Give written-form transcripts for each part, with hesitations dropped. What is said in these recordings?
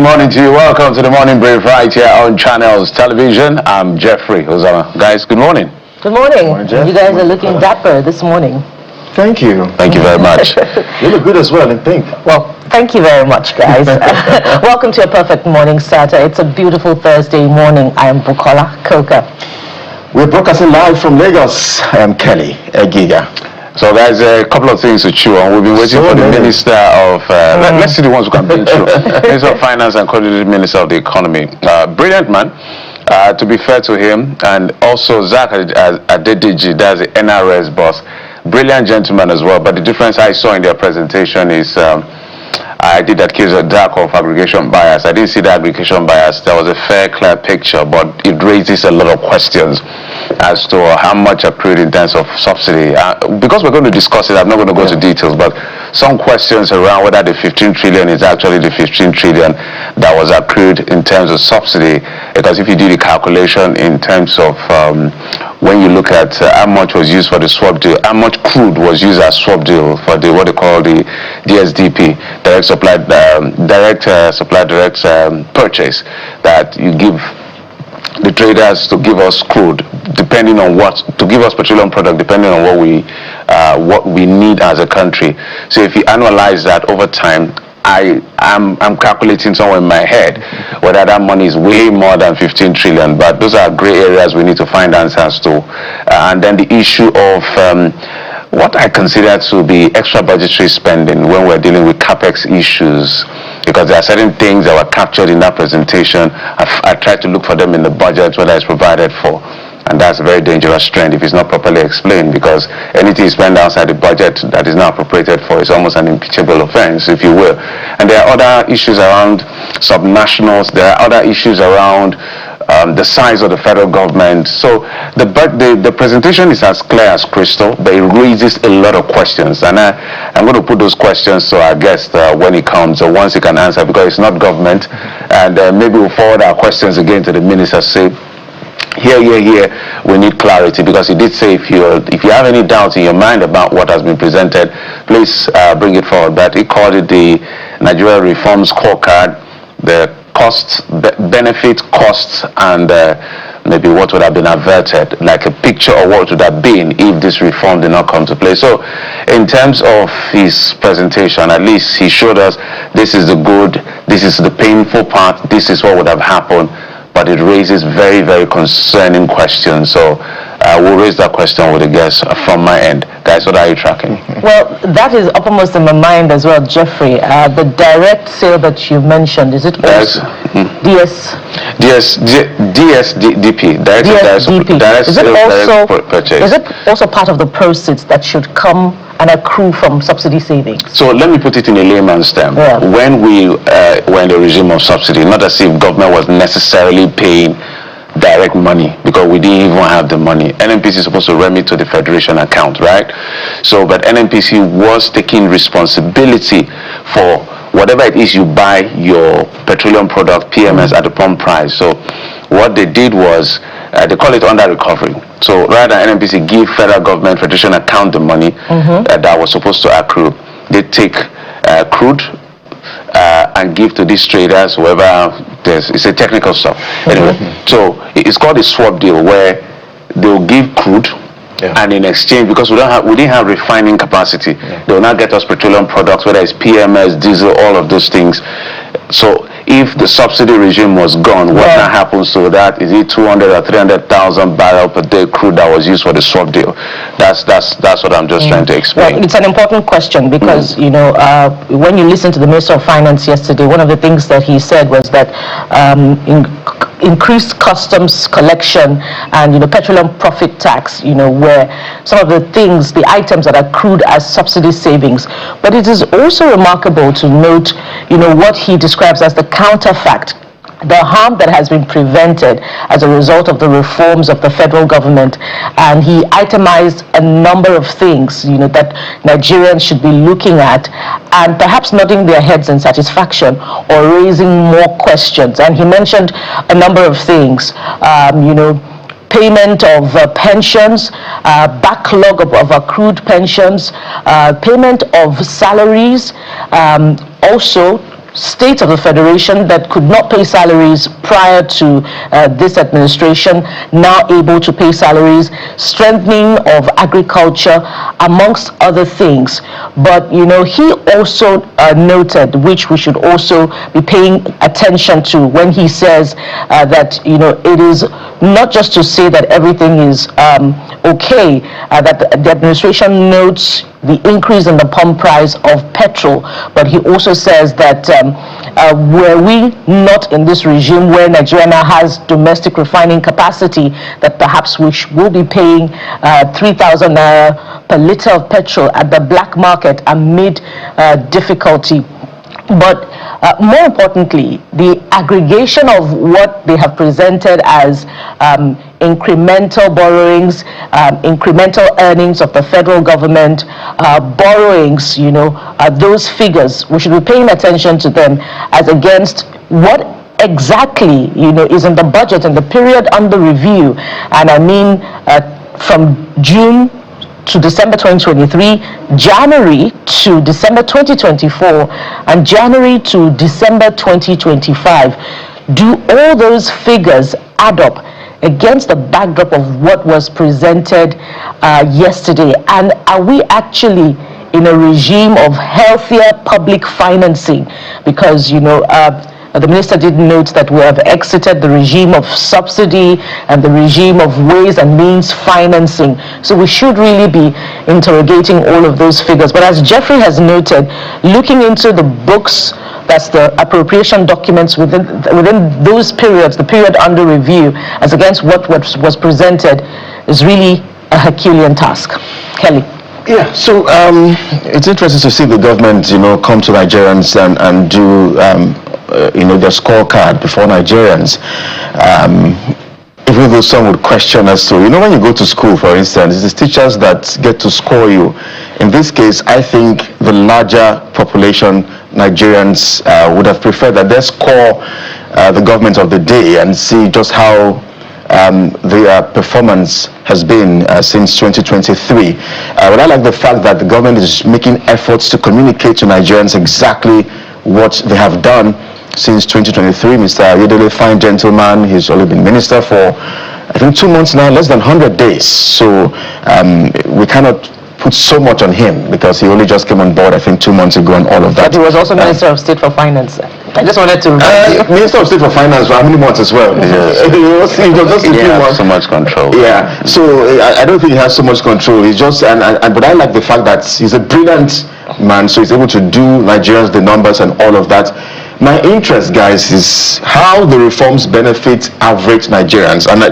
good morning to you. Welcome to the Morning Brief right here on Channels Television. I'm Jeffrey Ozama. Guys, good morning. Good morning. You guys are looking dapper this morning. Thank you. Thank you very much. You look good as well in pink. Well, thank you very much, guys. Welcome to a perfect morning starter. It's a beautiful Thursday morning. I am Bukola Koka. We're broadcasting live from Lagos. I am Kelly Egiga. So there's a couple of things to chew on. We've been waiting for the Minister of, let's see the ones who can bring through. Minister of Finance and Coordinating Minister of the Economy. Brilliant man, to be fair to him. And also Zach Adediji, that's the NRS boss. Brilliant gentleman as well. But the difference I saw in their presentation is, I did accuse a dark of aggregation bias. I didn't see the aggregation bias. There was a fair, clear picture, but it raises a lot of questions as to how much accrued in terms of subsidy. Because we're going to discuss it, I'm not going to go to details, but some questions around whether the 15 trillion is actually the 15 trillion that was accrued in terms of subsidy. Because if you do the calculation in terms of when you look at how much was used for the swap deal, how much crude was used as swap deal for the what they call the DSDP, direct purchase, that you give the traders to give us crude depending on to give us petroleum product depending on what we need as a country. So if you analyze that over time, I'm calculating somewhere in my head whether that money is way more than 15 trillion, but those are gray areas we need to find answers to. And then the issue of what I consider to be extra budgetary spending when we're dealing with capex issues, because there are certain things that were captured in that presentation. I tried to look for them in the budget, whether it's provided for. And that's a very dangerous trend if it's not properly explained, because anything spent outside the budget that is not appropriated for is almost an impeachable offense, if you will. And there are other issues around subnationals. There are other issues around the size of the federal government. So the presentation is as clear as crystal, but it raises a lot of questions. And I'm going to put those questions to our guest when he comes, or once he can answer, because it's not government. And maybe we'll forward our questions again to the minister, say, here, we need clarity, because he did say if you have any doubts in your mind about what has been presented, please bring it forward. But he called it the Nigeria Reform Scorecard, the benefit costs, and maybe what would have been averted, like a picture of what would have been if this reform did not come to play. So in terms of his presentation, at least he showed us this is the good, this is the painful part, this is what would have happened. But it raises very, very concerning questions. So we'll raise that question with the guests from my end. Guys, what are you tracking? Well, that is uppermost in my mind as well, Jeffrey. The direct sale that you mentioned, is it also DSDP, direct purchase. Is it also part of the proceeds that should come and accrue from subsidy savings? So let me put it in a layman's term. Yeah. When we were in the regime of subsidy, not as if government was necessarily paying direct money, because we didn't even have the money. NNPC is supposed to remit to the federation account, right? So, but NNPC was taking responsibility for whatever it is you buy your petroleum product, PMS, at the pump price. So what they did was, they call it under recovery. So rather than NNPC give federal government, federation account the money that was supposed to accrue, they take crude and give to these traders, whoever. It's a technical stuff. Anyway, so it's called a swap deal, where they'll give crude, and in exchange, because we didn't have refining capacity, they will not get us petroleum products, whether it's PMS, diesel, all of those things. So if the subsidy regime was gone, what now happens to that? Is it 200 or 300,000 barrel per day crude that was used for the swap deal? That's what I'm just trying to explain. Well, it's an important question, because you know, when you listen to the Minister of Finance yesterday, one of the things that he said was that increased customs collection and petroleum profit tax, were some of the things, the items that are accrued as subsidy savings. But it is also remarkable to note, what he describes as the counterfact, the harm that has been prevented as a result of the reforms of the federal government. And he itemized a number of things, that Nigerians should be looking at and perhaps nodding their heads in satisfaction or raising more questions. And he mentioned a number of things, payment of pensions, backlog of accrued pensions, payment of salaries, also states of the federation that could not pay salaries prior to this administration now able to pay salaries, strengthening of agriculture, amongst other things. But he also noted, which we should also be paying attention to, when he says that it is not just to say that everything is okay, that the administration notes the increase in the pump price of petrol, but he also says that were we not in this regime where Nigeria now has domestic refining capacity, that perhaps we will be paying 3,000 naira per liter of petrol at the black market amid difficulty. But more importantly, the aggregation of what they have presented as incremental borrowings, incremental earnings of the federal government, borrowings, those figures, we should be paying attention to them as against what exactly, is in the budget in the period under review. And I mean from June to December 2023, January to December 2024, and January to December 2025. Do all those figures add up against the backdrop of what was presented yesterday? And are we actually in a regime of healthier public financing? Because, the minister did note that we have exited the regime of subsidy and the regime of ways and means financing. So we should really be interrogating all of those figures. But as Jeffrey has noted, looking into the books, that's the appropriation documents within those periods, the period under review, as against what was presented, is really a Herculean task. Kelly. Yeah, so it's interesting to see the government, come to Nigerians and do, their scorecard before Nigerians. Even though some would question us to, when you go to school, for instance, it's teachers that get to score you. In this case, I think the larger population, Nigerians, would have preferred that they score the government of the day and see just how their performance has been since 2023. But I like the fact that the government is making efforts to communicate to Nigerians exactly what they have done since 2023. Mr. Ayodele, fine gentleman, he's only been minister for, I think, 2 months now, less than 100 days. So we cannot put so much on him because he only just came on board, I think, 2 months ago and all of that. But he was also Minister of State for Finance. I just wanted to Minister of State for Finance for how many months as well? So much control. Yeah, so I don't think he has so much control. He's just, but I like the fact that he's a brilliant man, so he's able to do Nigerians the numbers and all of that. My interest, guys, is how the reforms benefit average Nigerians, and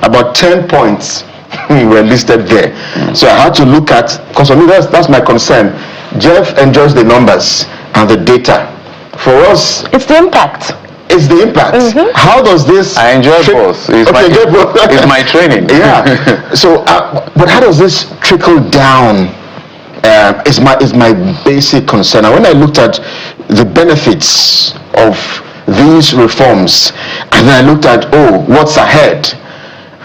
about 10 points were listed there. So I had to look at, because for me that's my concern. Jeff enjoys the numbers and the data. For us, it's the impact. It's the impact. Mm-hmm. How does this? I enjoy both. It's my training. Yeah. So, but how does this trickle down? Is my basic concern. And when I looked at the benefits of these reforms, and then I looked at what's ahead,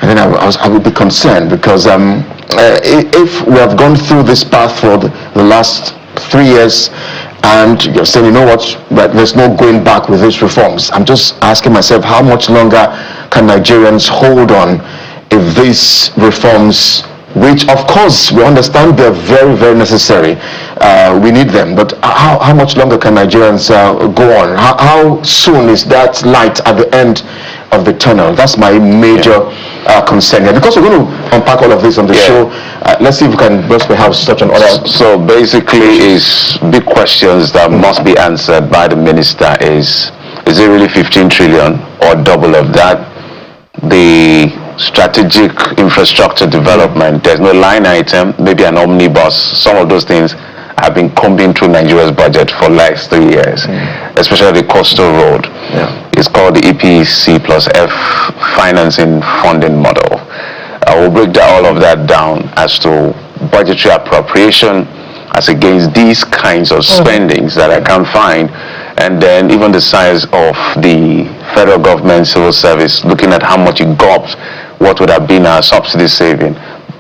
and then I would be concerned because if we have gone through this path for the last 3 years, and you're saying, but there's no going back with these reforms. I'm just asking myself, how much longer can Nigerians hold on if these reforms, which of course we understand they're very, very necessary, we need them, but how much longer can Nigerians go on? How soon is that light at the end of the tunnel? That's my major concern here. Because we're going to unpack all of this on the show, let's see if we can just perhaps touch on other. So basically, is big questions that must be answered by the minister is it really 15 trillion or double of that? The strategic infrastructure development, there's no line item, maybe an omnibus. Some of those things have been combing through Nigeria's budget for the last 3 years, especially the coastal road. It's called the EPC plus F financing funding model. We'll break all of that down as to budgetary appropriation as against these kinds of spendings that I can find, and then even the size of the federal government civil service, looking at how much it gobs, what would have been our subsidy saving,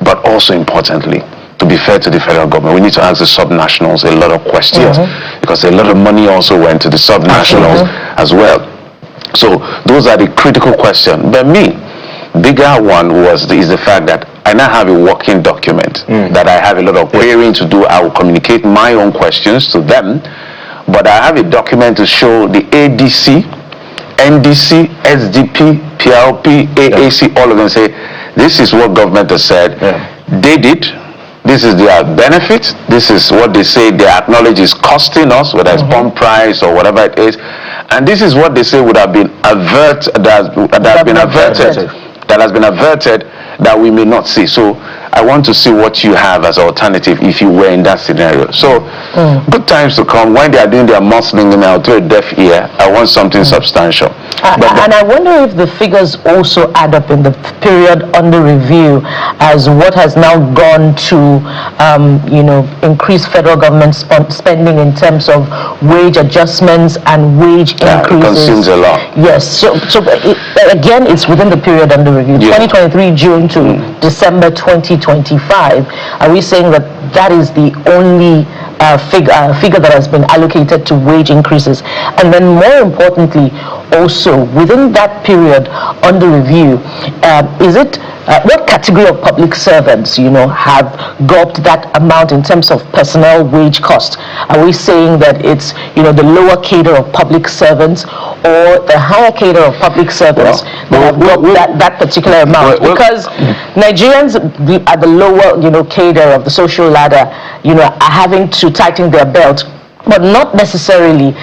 but also importantly, to be fair to the federal government, we need to ask the subnationals a lot of questions, because a lot of money also went to the subnationals as well. So those are the critical questions. But bigger one is the fact that I now have a working document that I have a lot of querying to do. I will communicate my own questions to them, but I have a document to show the ADC, NDC, SDP, PLP, AAC, all of them say, this is what government has said. They did. This is their benefit. This is what they say they acknowledge is costing us, whether it's pump price or whatever it is. And this is what they say would have been averted, that has been averted, that we may not see. So I want to see what you have as alternative if you were in that scenario. So good times to come. When they are doing their muscling now to a deaf ear, I want something substantial. And I wonder if the figures also add up in the period under review, as what has now gone to increase federal government spending in terms of wage adjustments and wage increases. It consumes a lot. Yes. So again, it's within the period under review. 2023 June to December 2025. Are we saying that is the only figure that has been allocated to wage increases? And then more importantly, also within that period under review, is it what category of public servants have gulped that amount in terms of personnel wage cost? Are we saying that it's the lower cadre of public servants or the higher cadre of public servants that have gulped that particular amount? Because Nigerians at the lower cadre of the social ladder are having to tighten their belt, but not necessarily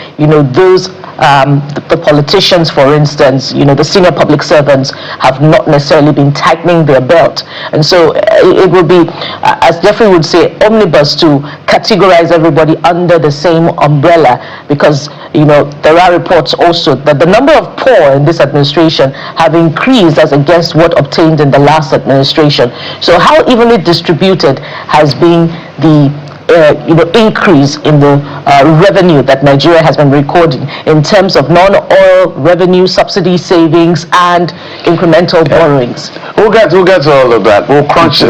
those the politicians, for instance, the senior public servants have not necessarily been tightening their belt. And so it would be, as Jeffrey would say, omnibus to categorize everybody under the same umbrella, because there are reports also that the number of poor in this administration have increased as against what obtained in the last administration. So how evenly distributed has been the increase in the revenue that Nigeria has been recording in terms of non-oil revenue, subsidy savings, and incremental borrowings? We'll get to all of that. We'll crunch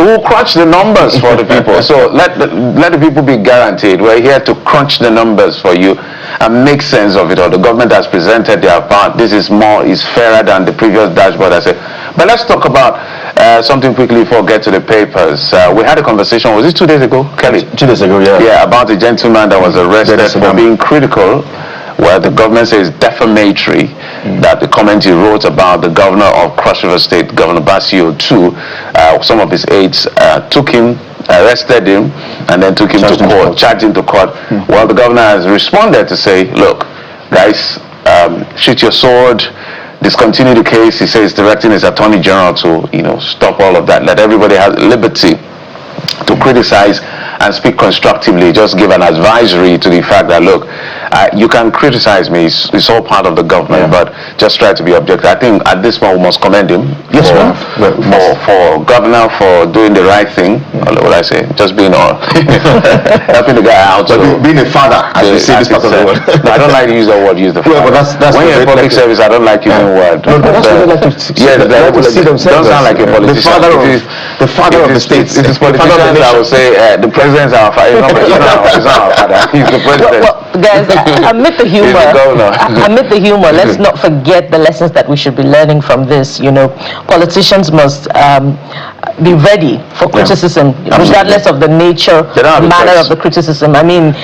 the numbers for the people. So let the people be guaranteed. We're here to crunch the numbers for you and make sense of it all. The government has presented their part. This is fairer than the previous dashboard, I said. But let's talk about something quickly before we get to the papers. We had a conversation, was it 2 days ago, Kelly? 2 days ago, yeah. Yeah, about a gentleman that was arrested for being critical, where the government says defamatory, that the comment he wrote about the governor of Cross River State, Governor Basio II, some of his aides took him, arrested him, and then took him to court, charged him to court. Well, the governor has responded to say, look, guys, shoot your sword, discontinue the case. He says directing his attorney general to stop all of that, let everybody have liberty to criticize and speak constructively. Just give an advisory to the fact that, look, you can criticize me, it's all part of the government, but just try to be objective. I think at this point we must commend him for governor for doing the right thing. What would I say? Just being helping the guy out. But being a father, as we say this part of the world. No, I don't like to use the word, use the father. Well, but that's when you're in public service, I don't like using the word. No, but that's what they like to see. Don't sound like a politician. The father of the state. It is politicians, I would say the president's our father. He's not our father. He's the president. Well, guys, amid the humor, let's not forget the lessons that we should be learning from this. Politicians must be ready for criticism, regardless of the nature, manner of the criticism. I mean,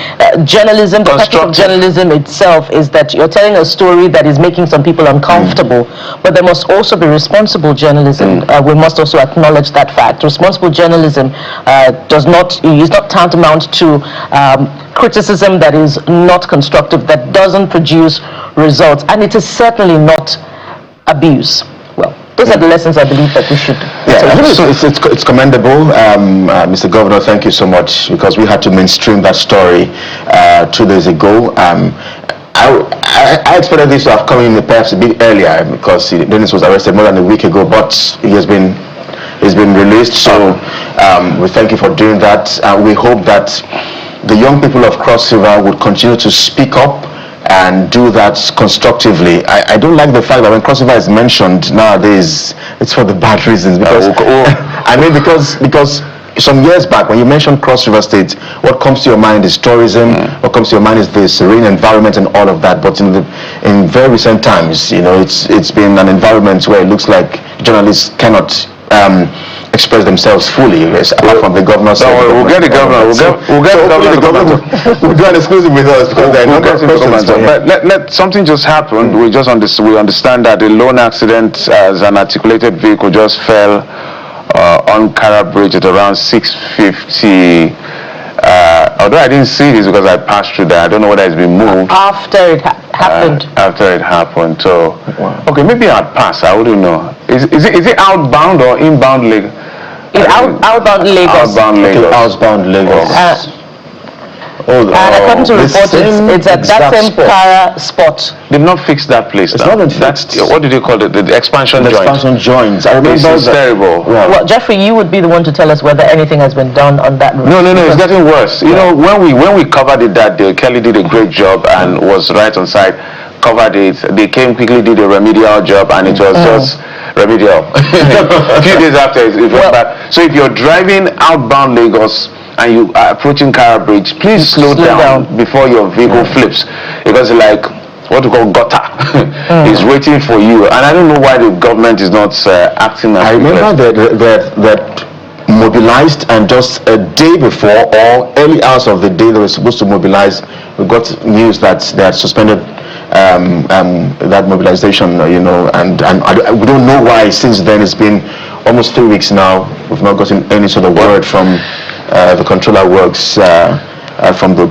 journalism, the practice of journalism itself is that you're telling a story that is making some people uncomfortable, but there must also be responsible journalism. We must also acknowledge that fact. Responsible journalism is not tantamount to criticism that is not constructive, that doesn't produce results, and it is certainly not abuse. Well, those are the lessons I believe that we should. It's commendable, Mr. Governor. Thank you so much, because we had to mainstream that story 2 days ago. I expected this to have come in perhaps a bit earlier, because Dennis was arrested more than a week ago, but he's been released. So we thank you for doing that. We hope that the young people of Cross River would continue to speak up and do that constructively. I don't like the fact that when Cross River is mentioned nowadays, it's for the bad reasons. Because because some years back, when you mentioned Cross River State, what comes to your mind is tourism. What comes to your mind is the serene environment and all of that. But in very recent times, it's been an environment where it looks like journalists cannot express themselves fully, apart from the governor. We'll get the governor. We'll get the governor. We'll do an exclusive with us because there are no questions. But let something just happened. We understand that a lone accident as an articulated vehicle just fell on Kara Bridge at around 6:50. Although I didn't see this because I passed through there, I don't know whether it's been moved. After it happened. After it happened. So, okay, maybe I'd pass. I wouldn't know. Is it outbound or inbound Lagos? Outbound Lagos. Outbound Lagos. Outbound Lagos. And according to reports, it's at that same Kara spot. They've not fixed that place. It's not been fixed. What did they call it? The expansion joint. Expansion joints. I remember it's terrible. Yeah. Well, Jeffrey, you would be the one to tell us whether anything has been done on that route. No, it's getting worse. You know, when we covered it that day, Kelly did a great job and was right on site. Covered it. They came quickly, did a remedial job, and it was just remedial. A few days after, it went back. So if you're driving outbound Lagos and you are approaching Kara Bridge, please slow down before your vehicle flips, because like what we call gutter is waiting for you. And I don't know why the government is not acting. I remember that mobilized, and just a day before or early hours of the day they were supposed to mobilize, we got news that they had suspended that mobilization, and we don't know why. Since then, it's been almost 3 weeks now. We've not gotten any sort of word from the controller works from the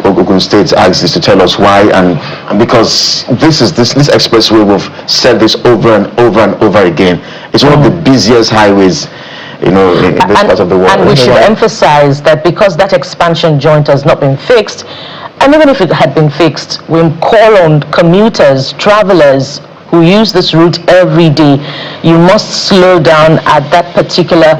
Ogun State axis to tell us why, and because this expressway, we've said this over and over and over again. It's one of the busiest highways in this part of the world. And we should emphasize that because that expansion joint has not been fixed, and even if it had been fixed, we call on commuters, travelers who use this route every day, you must slow down at that particular,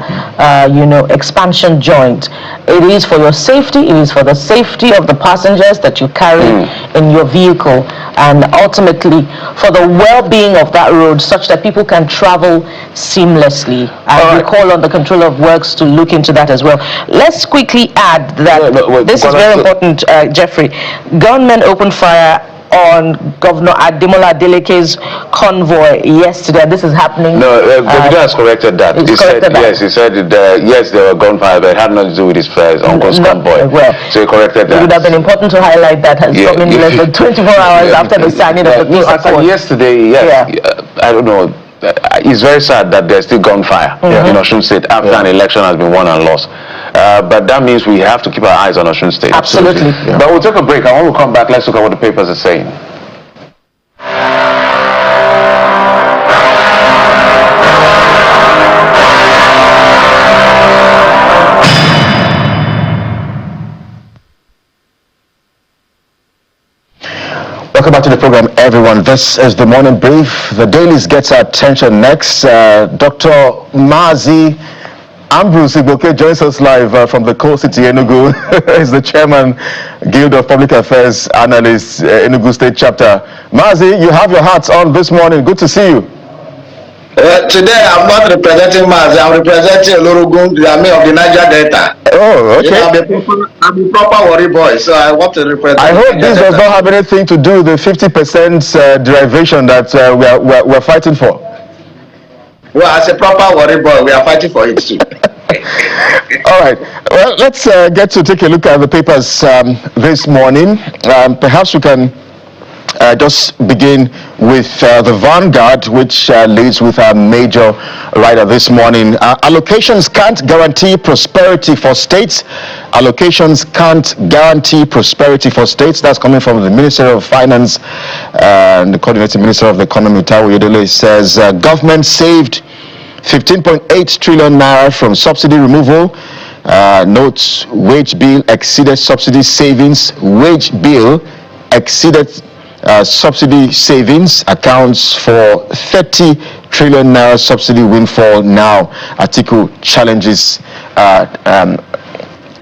expansion joint. It is for your safety, it is for the safety of the passengers that you carry in your vehicle, and ultimately for the well-being of that road, such that people can travel seamlessly. And we call on the controller of works to look into that as well. Let's quickly add that this is very important, Jeffrey. Gunmen opened fire on Governor Ademola Adeleke's convoy yesterday. This is happening. No, the video has corrected that. He said yes. He said yes, there were gunfire, but it had nothing to do with his uncle's convoy. Well, so he corrected that. It would have been important to highlight that coming less than 24 hours after the signing of the peace accord. Yesterday, I don't know. It's very sad that there's still gunfire in Osun State after an election has been won and lost. But that means we have to keep our eyes on Osun State. Absolutely. But we'll take a break. And when we come back, let's look at what the papers are saying. Welcome back to the program, everyone. This is the morning brief. The dailies gets our attention next. Dr. Mazi Ambrose Igboke joins us live from the coal city, Enugu. He's the chairman, Guild of Public Affairs Analysts, Enugu State Chapter. Mazi, you have your hats on this morning. Good to see you. Today I'm not representing Mazi, I'm representing Olorugun, the army of the Niger Delta. Oh, okay. I'm a proper Warri boy, so I want to represent. I hope this does not have anything to do with the 50% derivation that we're fighting for. Well, as a proper Warri boy, we are fighting for it too. All right. Well, let's get to take a look at the papers this morning. Perhaps we can just begin with the Vanguard, which leads with our major writer this morning. Allocations can't guarantee prosperity for states. Allocations can't guarantee prosperity for states. That's coming from the Minister of Finance and the Coordinating Minister of the Economy, Taiwo Oyedele, says government saved 15.8 trillion naira from subsidy removal. Notes wage bill exceeded subsidy savings. Wage bill exceeded subsidy savings, accounts for 30 trillion naira subsidy windfall now. Atiku challenges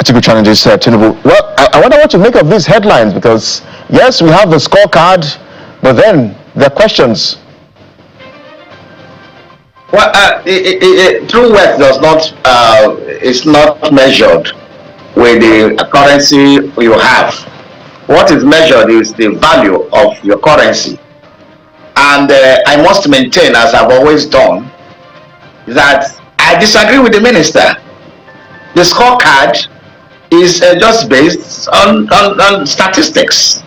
Tinubu. Well, I wonder what to make of these headlines, because yes, we have the scorecard, but then there are questions. Well, true wealth does not is not measured with the currency you have. What is measured is the value of your currency. And I must maintain, as I've always done, that I disagree with the minister. The scorecard is just based on statistics.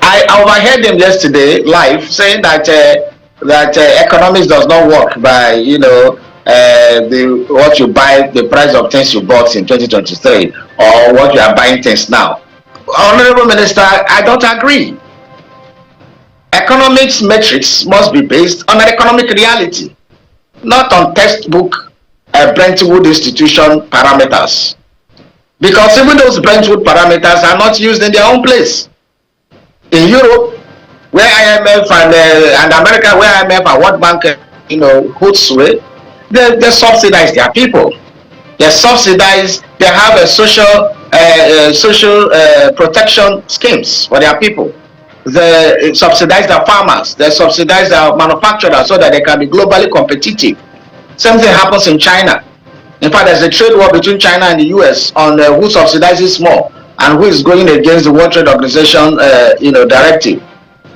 I overheard him yesterday live saying that economics does not work by the what you buy, the price of things you bought in 2023, or what you are buying things now. Honorable Minister, I don't agree. Economics metrics must be based on an economic reality, not on textbook Brentwood institution parameters. Because even those Brentwood parameters are not used in their own place. In Europe, where IMF and America, where IMF and World Bank, hold sway, they subsidize their people. They subsidize. They have a social protection schemes for their people. They subsidize the farmers. They subsidize the manufacturers so that they can be globally competitive. Same thing happens in China. In fact, there's a trade war between China and the US on who subsidizes more and who is going against the World Trade Organization, directive.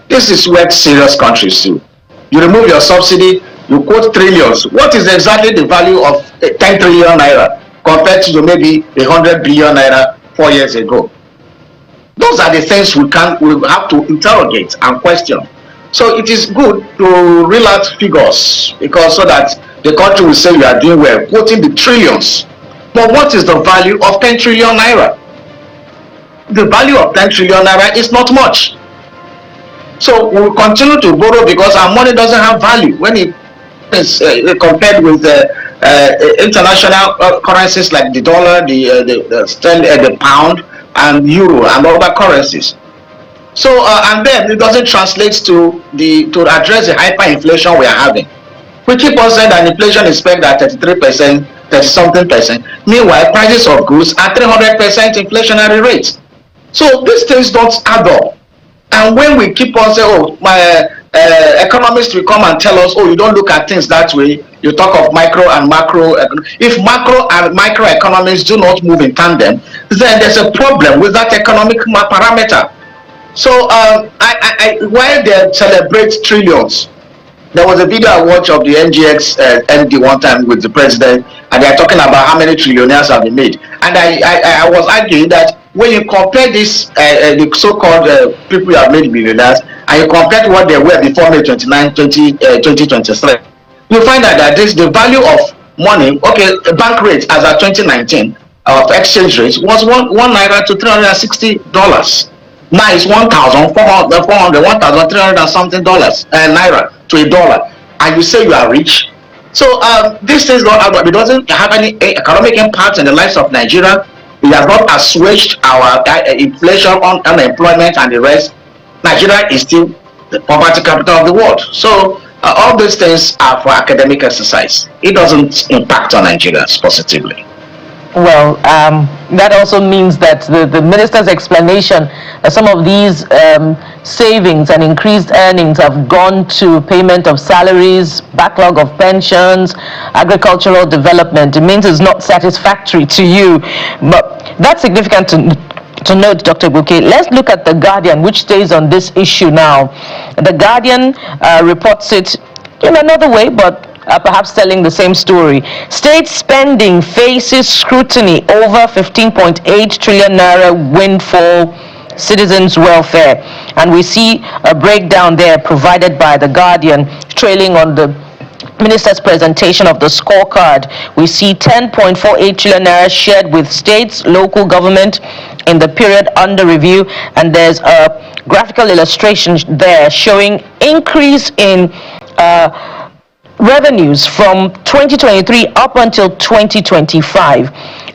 This is what serious countries do. You remove your subsidy, you quote trillions. What is exactly the value of 10 trillion naira compared to maybe 100 billion naira 4 years ago? Those are the things we have to interrogate and question. So it is good to reel out figures because so that the country will say you are doing well, quoting the trillions. But what is the value of 10 trillion naira? The value of 10 trillion naira is not much. So we will continue to borrow because our money doesn't have value when it is compared with international currencies like the dollar, the pound, and euro, and other currencies. So and then it doesn't translate to address the hyperinflation we are having. We keep on saying that inflation is pegged at 33%, 30-something%. Meanwhile, prices of goods are 300% inflationary rates. So these things don't add up. And when we keep on saying, oh, my economists will come and tell us, oh, you don't look at things that way. You talk of micro and macro. If macro and micro economies do not move in tandem, then there's a problem with that economic parameter. So while they celebrate trillions, there was a video I watched of the NGX MD one time with the president, and they are talking about how many trillionaires have been made. And I was arguing that when you compare this, the so-called people who have made millionaires, and you compare to what they were before May 29, 2023, you find out that the value of money, okay, the bank rate as of 2019 of exchange rates was one naira to $360. Now it's 1,300 and something dollars naira to a dollar, and you say you are rich. So this things not out. It doesn't have any economic impact in the lives of Nigeria. It has not assuaged our inflation, unemployment, and the rest. Nigeria is still the poverty capital of the world. So all these things are for academic exercise. It doesn't impact on Nigerians positively. Well, that also means that the minister's explanation that some of these savings and increased earnings have gone to payment of salaries, backlog of pensions, agricultural development. It means it's not satisfactory to you. But that's significant to note, Dr. Bouquet. Let's look at The Guardian, which stays on this issue now. The Guardian reports it in another way, but perhaps telling the same story. State spending faces scrutiny over 15.8 trillion naira windfall, citizens' welfare. And we see a breakdown there provided by The Guardian, trailing on the minister's presentation of the scorecard. We see 10.48 trillion naira shared with states, local government in the period under review, and there's a graphical illustration there showing increase in revenues from 2023 up until 2025.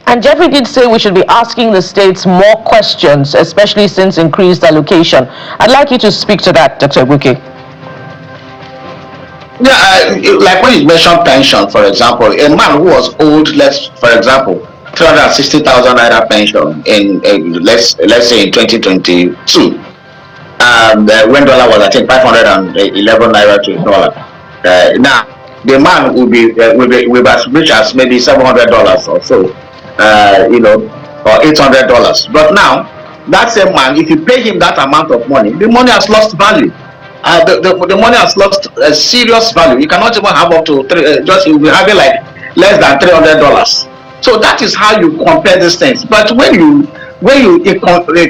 And Jeffrey did say we should be asking the states more questions, especially since increased allocation. I'd like you to speak to that, Dr. Bouquet. Yeah, like when you mentioned pension, for example, a man who was owed, for example, 360,000 naira pension in let's say in 2022, when dollar was I think 511 naira to a dollar. Now the man will be as rich as maybe $700 or so, or $800. But now, that same man, if you pay him that amount of money, the money has lost value. The money has lost serious value. You cannot even have up to you'll be having like less than $300. So that is how you compare these things. But when you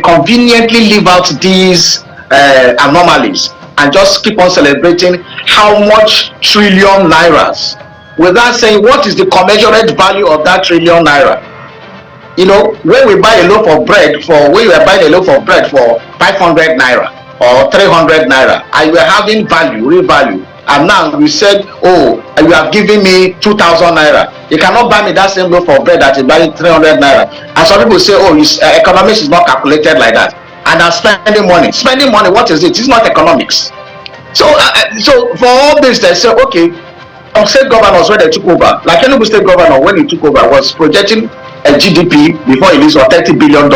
conveniently leave out these anomalies and just keep on celebrating how much trillion nairas, without saying what is the commensurate value of that trillion naira. When we buy a loaf of bread when we are buying a loaf of bread for 500 naira or 300 naira, and we are having real value. And now you said, oh, you have given me 2,000 naira. You cannot buy me that same loaf of bread that you buy 300 naira. And some people say, oh, economics is not calculated like that. And I'm spending money. Spending money, what is it? It's not economics. So for all this, they say, okay, some state governors when they took over, like Enugu state governor when he took over was projecting a GDP before he leaves of $30 billion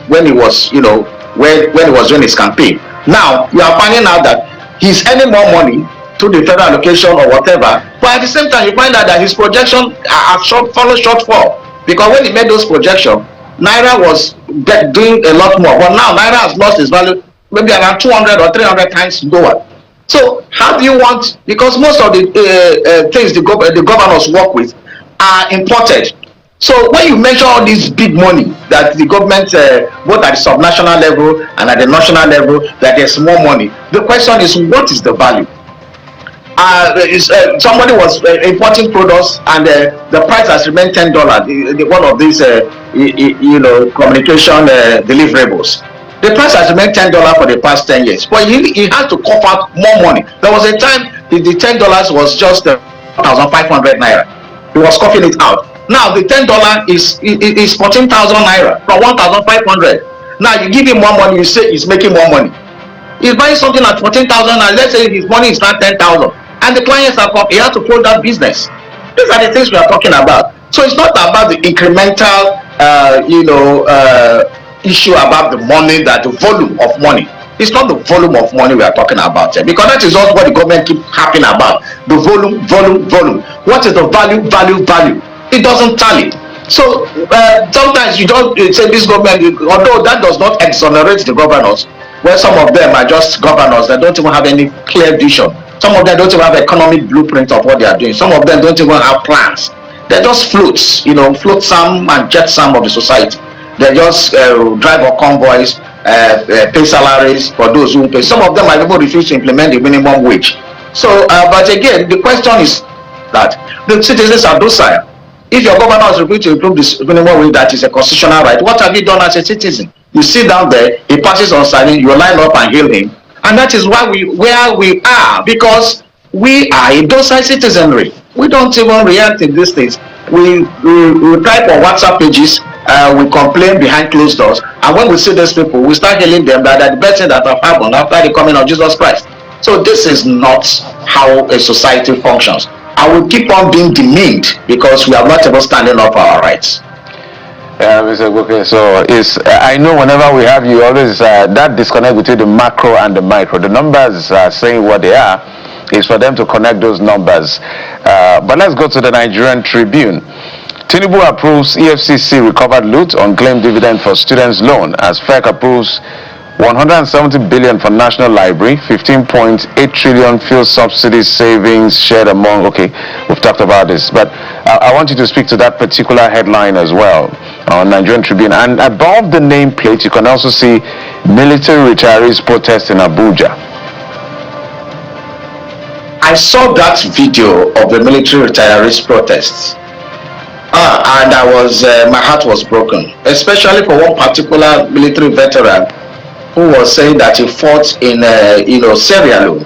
when he was, when he was doing his campaign. Now you are finding out that he's earning more money to the federal allocation or whatever, but at the same time you find out that his projection have followed shortfall, because when he made those projections, naira was doing a lot more, but now naira has lost its value maybe around 200 or 300 times lower. So how do you want, because most of the things the governors work with are imported. So when you measure all this big money that the government, both at the subnational level and at the national level, that there's more money, the question is, what is the value? Somebody was importing products and the price has remained $10. One of these, communication deliverables. The price has remained $10 for the past 10 years, but he had to cough out more money. There was a time the $10 was just 1,500 naira. He was coughing it out. Now the $10 is 14,000 naira from 1,500. Now you give him more money, you say he's making more money. He's buying something at 14,000 and let's say his money is not 10,000, and the clients are come, he has to fold that business. These are the things we are talking about. So it's not about the incremental, issue about the money, that the volume of money. It's not the volume of money we are talking about here, because that is also what the government keep harping about. The volume. What is the value? It doesn't tally. So sometimes you don't say this government, although that does not exonerate the governors, where some of them are just governors that don't even have any clear vision. Some of them don't even have economic blueprint of what they are doing. Some of them don't even have plans. They're just floats, float some and jet some of the society. They just drive on convoys, pay salaries for those who pay. Some of them might even refuse to implement the minimum wage. So, but again, the question is that the citizens are docile. If your governor is refusing to improve this minimum wage, that is a constitutional right. What have you done as a citizen? You sit down there, he passes on signing, you line up and hail him, and that is where we are, because we are a docile citizenry. We don't even react to these things. We type on WhatsApp pages. We complain behind closed doors, and when we see these people, we start hailing them that are the best thing that have happened after the coming of Jesus Christ. So this is not how a society functions. I will keep on being demeaned because we are not even standing up for our rights. Mr. Goke, so I know whenever we have you, always that disconnect between the macro and the micro. The numbers are saying what they are, is for them to connect those numbers. But let's go to the Nigerian Tribune. Tinubu approves EFCC recovered loot on claimed dividend for students' loan as FEC approves 170 billion for National Library, 15.8 trillion fuel subsidy savings shared among, okay, we've talked about this, but I want you to speak to that particular headline as well on Nigerian Tribune. And above the nameplate, you can also see military retirees protest in Abuja. I saw that video of the military retirees protests. And I was, my heart was broken, especially for one particular military veteran who was saying that he fought in, Sierra Leone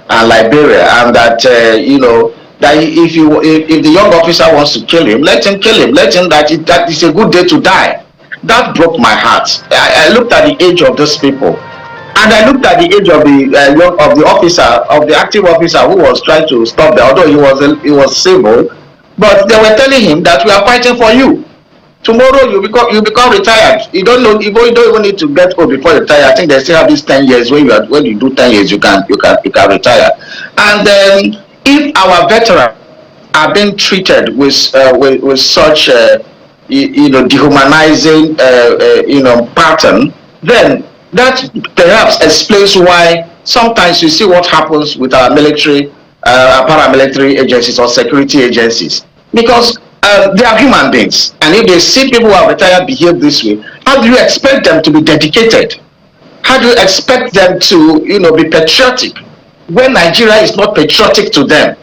and Liberia, and that, that if the young officer wants to kill him, let him kill him. Let him, that is a good day to die. That broke my heart. I looked at the age of those people, and I looked at the age of the officer, of the active officer who was trying to stop them, although he was civil. But they were telling him that we are fighting for you. Tomorrow you become retired. You don't even need to get old before you retire. I think they still have this 10 years. When you do 10 years, you can retire. And then if our veteran are being treated with such dehumanizing pattern, then that perhaps explains why sometimes you see what happens with our military, paramilitary agencies or security agencies, because they are human beings, and if they see people who are retired behave this way, how do you expect them to be dedicated? How do you expect them to be patriotic when Nigeria is not patriotic to them?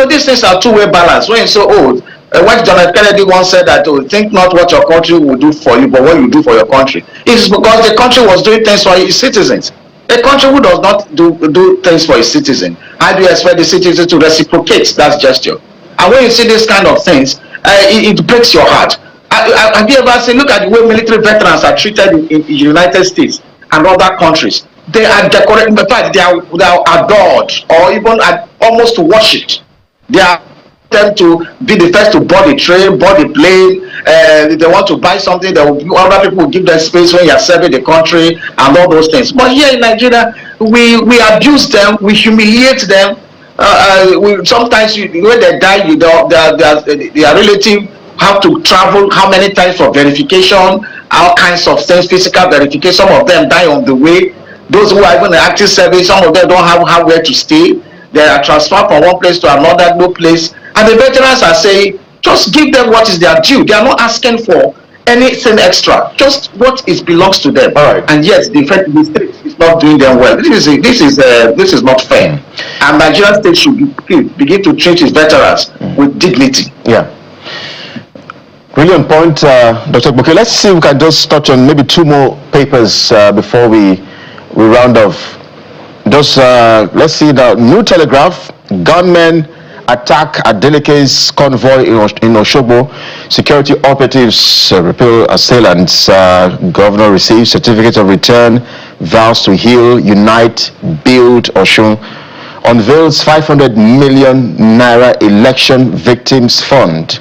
These things are two-way balance. When you're so old, what John Kennedy once said that, think not what your country will do for you, but what you do for your country. It's because the country was doing things for its citizens. A country who does not do things for its citizens, how do you expect the citizens to reciprocate that gesture? And when you see these kind of things, it breaks your heart. Have you ever seen, look at the way military veterans are treated in the United States and other countries? They are decorated, in fact, they are adored or even almost worshipped. They are them to be the first to board the train, board the plane. If they want to buy something, other people will give them space when you are serving the country and all those things. But here in Nigeria, we abuse them, we humiliate them. Sometimes when they die, their relative have to travel how many times for verification, all kinds of things, physical verification. Some of them die on the way. Those who are even in active service, some of them don't have where to stay. They are transferred from one place to another, no place. And the veterans are saying, just give them what is their due. They are not asking for anything extra, just what belongs to them. All right. And yet the state is not doing them well. This is not fair. And Nigerian state should begin to treat its veterans with dignity. Yeah. Really on point, Dr. Bouquet. Let's see if we can just touch on maybe two more papers before we round off. Just let's see the New Telegraph. Gunmen attack Adeleke's convoy in Osogbo. Security operatives repel assailants. Governor receives certificate of return. Vows to heal, unite, build Osun. Unveils 500 million naira election victims fund.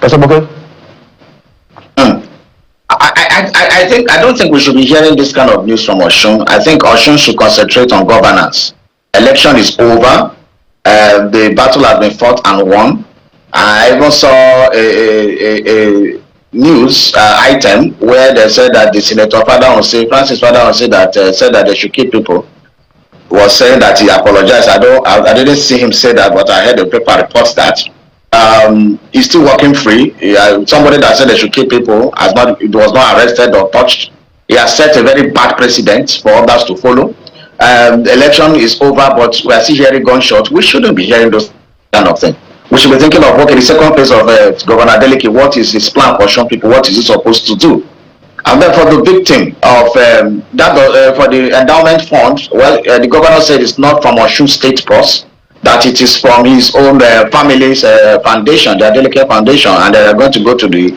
Dr. Bouquet? I don't think we should be hearing this kind of news from Osun. I think Osun should concentrate on governance. Election is over. The battle has been fought and won. I even saw a news item where they said that the Senator Francis Fada that said that they should keep people. Was saying that he apologized. I didn't see him say that, but I heard the paper reports that. He's still working free. Somebody that said they should keep people was not arrested or touched. He has set a very bad precedent for others to follow. The election is over, but we are still hearing gunshots. We shouldn't be hearing those kind of things. We should be thinking of, okay, the second phase of Governor Adeleke, what is his plan for some people? What is he supposed to do? And then for the victim of for the endowment fund, well, the governor said it's not from Osun State Purse, that it is from his own family's foundation, the Adeleke Foundation, and they are going to go to the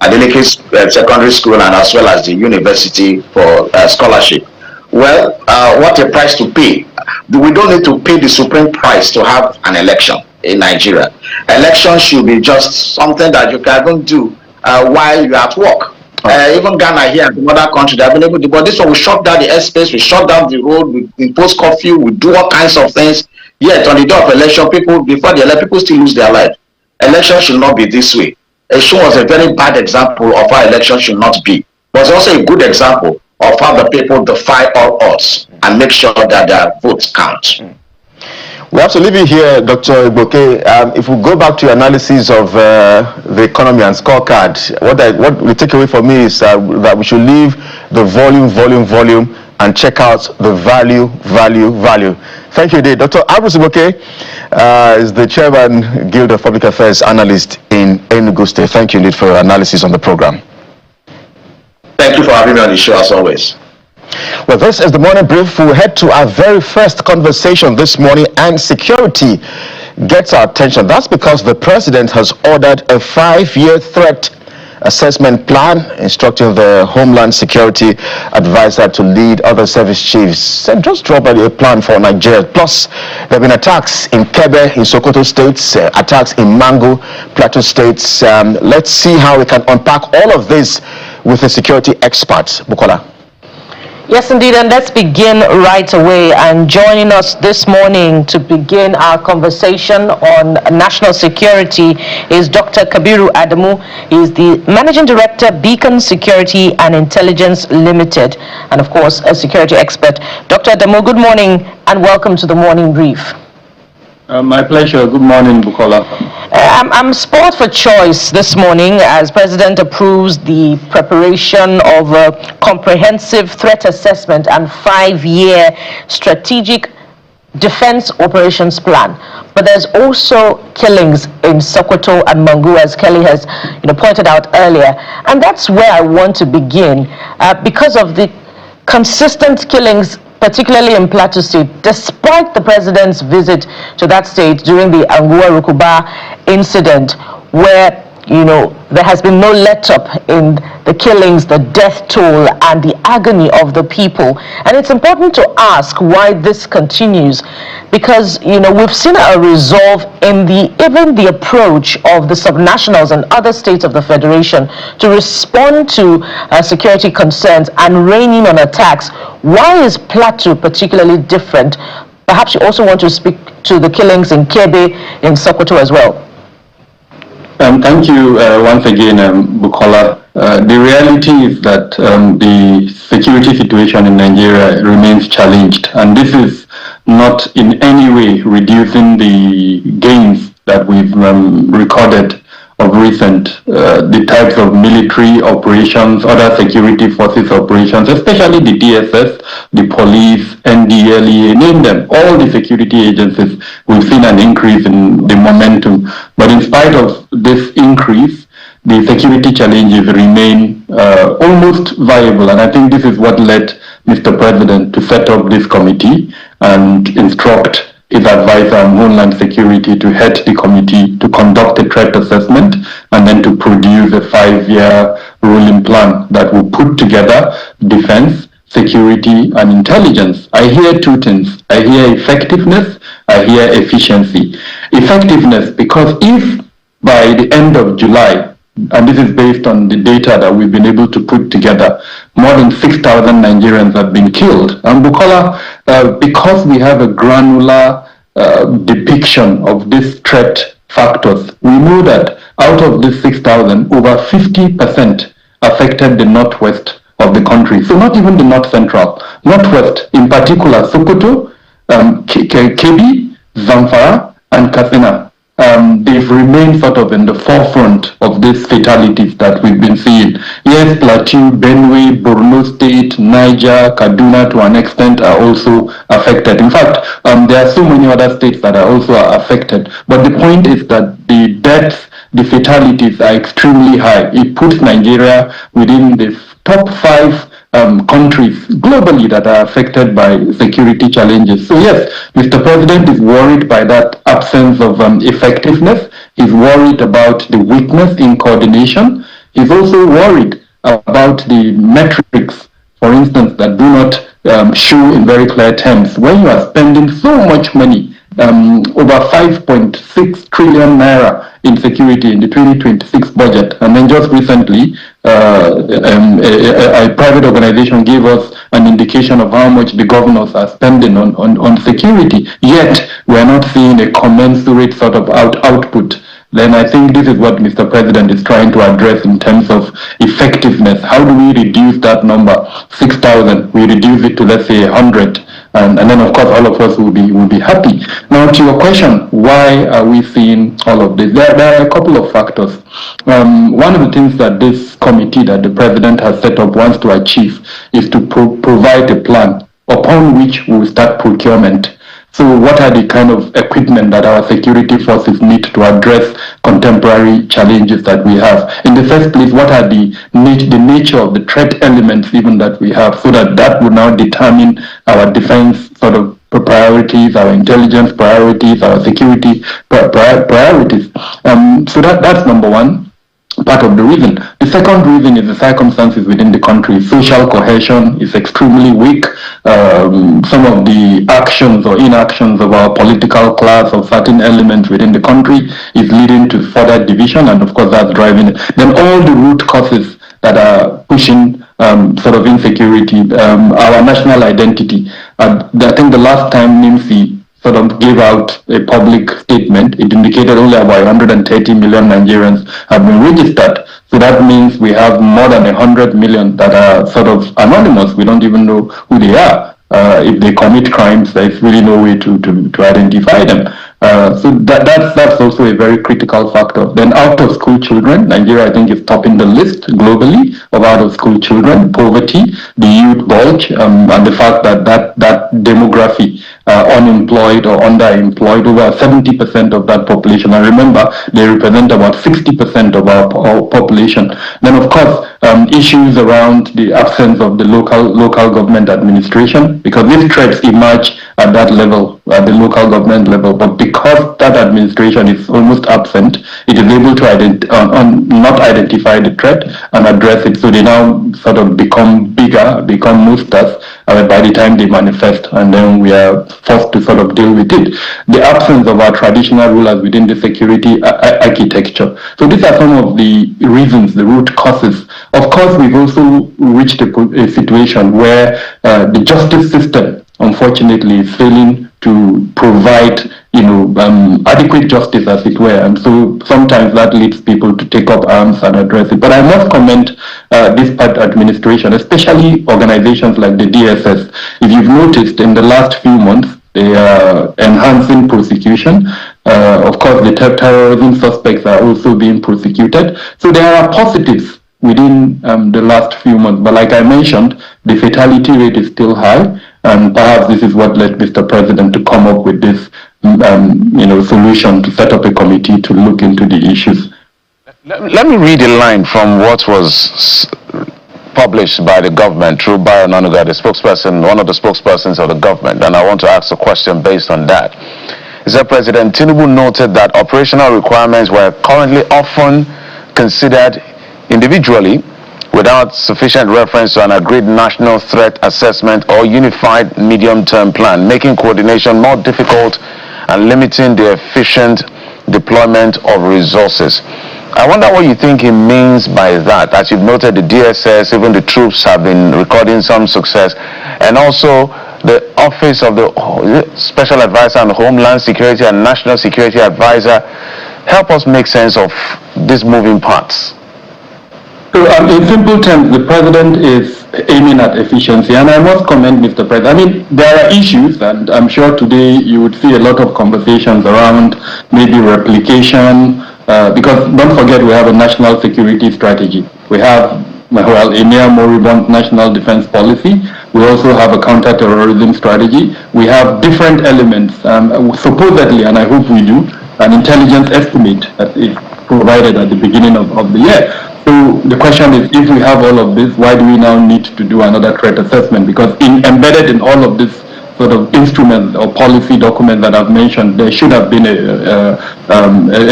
Adeleke Secondary School and as well as the university for scholarship. Well, what a price to pay. We don't need to pay the supreme price to have an election in Nigeria. Election should be just something that you can do while you're at work. Even Ghana here and other countries, they have been able to, but this one, we shut down the airspace, we shut down the road, we impose curfew, we do all kinds of things. Yet on the day of election, before the election, people still lose their life. Election should not be this way. Election was a very bad example of how election should not be. But it's also a good example of how the people defy all odds and make sure that their votes count. We have to leave you here, Dr. Bouquet. If we go back to your analysis of the economy and scorecard, what we take away from me is that we should leave the volume, and check out the value. Thank you, Dr. Abrus Bouquet is the Chairman, Guild of Public Affairs Analyst in Enugu State. Thank you, indeed, for your analysis on the program. Thank you for having me on the show, as always. Well, this is the morning brief. We'll head to our very first conversation this morning, and security gets our attention. That's because the president has ordered a 5-year threat assessment plan, instructing the Homeland Security Advisor to lead other service chiefs and just drop a plan for Nigeria. Plus, there have been attacks in Kebe, in Sokoto states, attacks in Mangu, Plateau states. Let's see how we can unpack all of this with a security expert. Bukola. Yes, indeed, and let's begin right away. And joining us this morning to begin our conversation on national security is Dr. Kabiru Adamu. He is the Managing Director, Beacon Security and Intelligence Limited, and of course, a security expert. Dr. Adamu, good morning and welcome to the Morning Brief. My pleasure. Good morning, Bukola. I'm spoiled for choice this morning as President approves the preparation of a comprehensive threat assessment and 5-year strategic defense operations plan. But there's also killings in Sokoto and Mangu, as Kelly has pointed out earlier. And that's where I want to begin because of the consistent killings, particularly in Plateau State, despite the president's visit to that state during the Angua Rukuba incident, where there has been no let-up in the killings, the death toll, and the agony of the people. And it's important to ask why this continues, because we've seen a resolve in even the approach of the subnationals and other states of the federation to respond to security concerns and rein in on attacks. Why is Plateau particularly different? Perhaps you also want to speak to the killings in Kebe, in Sokoto as well. Thank you once again, Bukola. The reality is that the security situation in Nigeria remains challenged, and this is not in any way reducing the gains that we've recorded of recent, the types of military operations, other security forces operations, especially the DSS, the police, NDLEA, name them, all the security agencies, we've seen an increase in the momentum. But in spite of this increase, the security challenges remain almost viable. And I think this is what led Mr. President to set up this committee and instruct his advisor on Homeland Security to head the committee to conduct a threat assessment and then to produce a 5-year ruling plan that will put together defense, security, and intelligence. I hear two things. I hear effectiveness, I hear efficiency. Effectiveness, because if by the end of July, and this is based on the data that we've been able to put together, more than 6,000 Nigerians have been killed. And Bukola, because we have a granular depiction of these threat factors, we know that out of these 6,000, over 50% affected the northwest of the country. So not even the north central, northwest, in particular Sokoto, Kebbi, Zamfara, and Katsina. They've remained sort of in the forefront of these fatalities that we've been seeing. Yes, Plateau, Benue, Borno State, Niger, Kaduna to an extent are also affected. In fact, there are so many other states that are also affected. But the point is that the deaths, the fatalities are extremely high. It puts Nigeria within the top 5 countries globally that are affected by security challenges. So yes, Mr. President is worried by that absence of effectiveness. He's worried about the weakness in coordination. He's also worried about the metrics, for instance, that do not show in very clear terms. When you are spending so much money, over 5.6 trillion naira in security in the 2026 budget, and then just recently a private organization gave us an indication of how much the governors are spending on security, yet we're not seeing a commensurate sort of output. Then I think this is what Mr. President is trying to address in terms of effectiveness. How do we reduce that number, 6,000, we reduce it to, let's say, 100, and then of course all of us will be happy. Now to your question, why are we seeing all of this? There are a couple of factors. One of the things that this committee that the President has set up wants to achieve is to provide a plan upon which we will start procurement. So what are the kind of equipment that our security forces need to address contemporary challenges that we have? In the first place, what are the nature of the threat elements even that we have, so that will now determine our defense sort of priorities, our intelligence priorities, our security priorities. So that's number one. Part of the reason. The second reason is the circumstances within the country. Social cohesion is extremely weak. Some of the actions or inactions of our political class or certain elements within the country is leading to further division, and of course that's driving it. Then all the root causes that are pushing sort of insecurity, our national identity. I think the last time NIMSI sort of gave out a public statement, it indicated only about 130 million Nigerians have been registered. So that means we have more than 100 million that are sort of anonymous. We don't even know who they are. If they commit crimes, there's really no way to identify them. So that's also a very critical factor. Then out of school children, Nigeria I think is topping the list globally of out of school children, poverty, the youth bulge, and the fact that demography, unemployed or underemployed, over 70% of that population. And remember, they represent about 60% of our population. Then of course, issues around the absence of the local government administration, because these threats emerge at that level, at the local government level. But because that administration is almost absent, it is able to not identify the threat and address it. So they now sort of become bigger, become monsters by the time they manifest, and then we are forced to sort of deal with it. The absence of our traditional rulers within the security architecture. So these are some of the reasons, the root causes. Of course, we've also reached a situation where the justice system, unfortunately, is failing to provide, adequate justice, as it were, and so sometimes that leads people to take up arms and address it. But I must commend this part administration, especially organizations like the DSS. If you've noticed, in the last few months, they are enhancing prosecution. Of course, the terrorism suspects are also being prosecuted. So there are positives within the last few months. But like I mentioned, the fatality rate is still high. And perhaps this is what led Mr. President to come up with this, solution to set up a committee to look into the issues. Let me read a line from what was published by the government through Bayo Nanuga, the spokesperson, one of the spokespersons of the government, and I want to ask a question based on that. It said President Tinubu noted that operational requirements were currently often considered individually without sufficient reference to an agreed national threat assessment or unified medium-term plan, making coordination more difficult and limiting the efficient deployment of resources. I wonder what you think he means by that. As you've noted, the DSS, even the troops have been recording some success, and also the Office of the Special Advisor on Homeland Security and National Security Advisor. Help us make sense of these moving parts. So in simple terms, the president is aiming at efficiency, and I must commend Mr. President. I mean, there are issues, and I'm sure today you would see a lot of conversations around maybe replication, because don't forget we have a national security strategy. We have, a near moribund national defense policy. We also have a counter-terrorism strategy. We have different elements, supposedly, and I hope we do, an intelligence estimate that is provided at the beginning of the year. So the question is, if we have all of this, why do we now need to do another threat assessment? Because embedded in all of this sort of instruments or policy documents that I've mentioned, there should have been a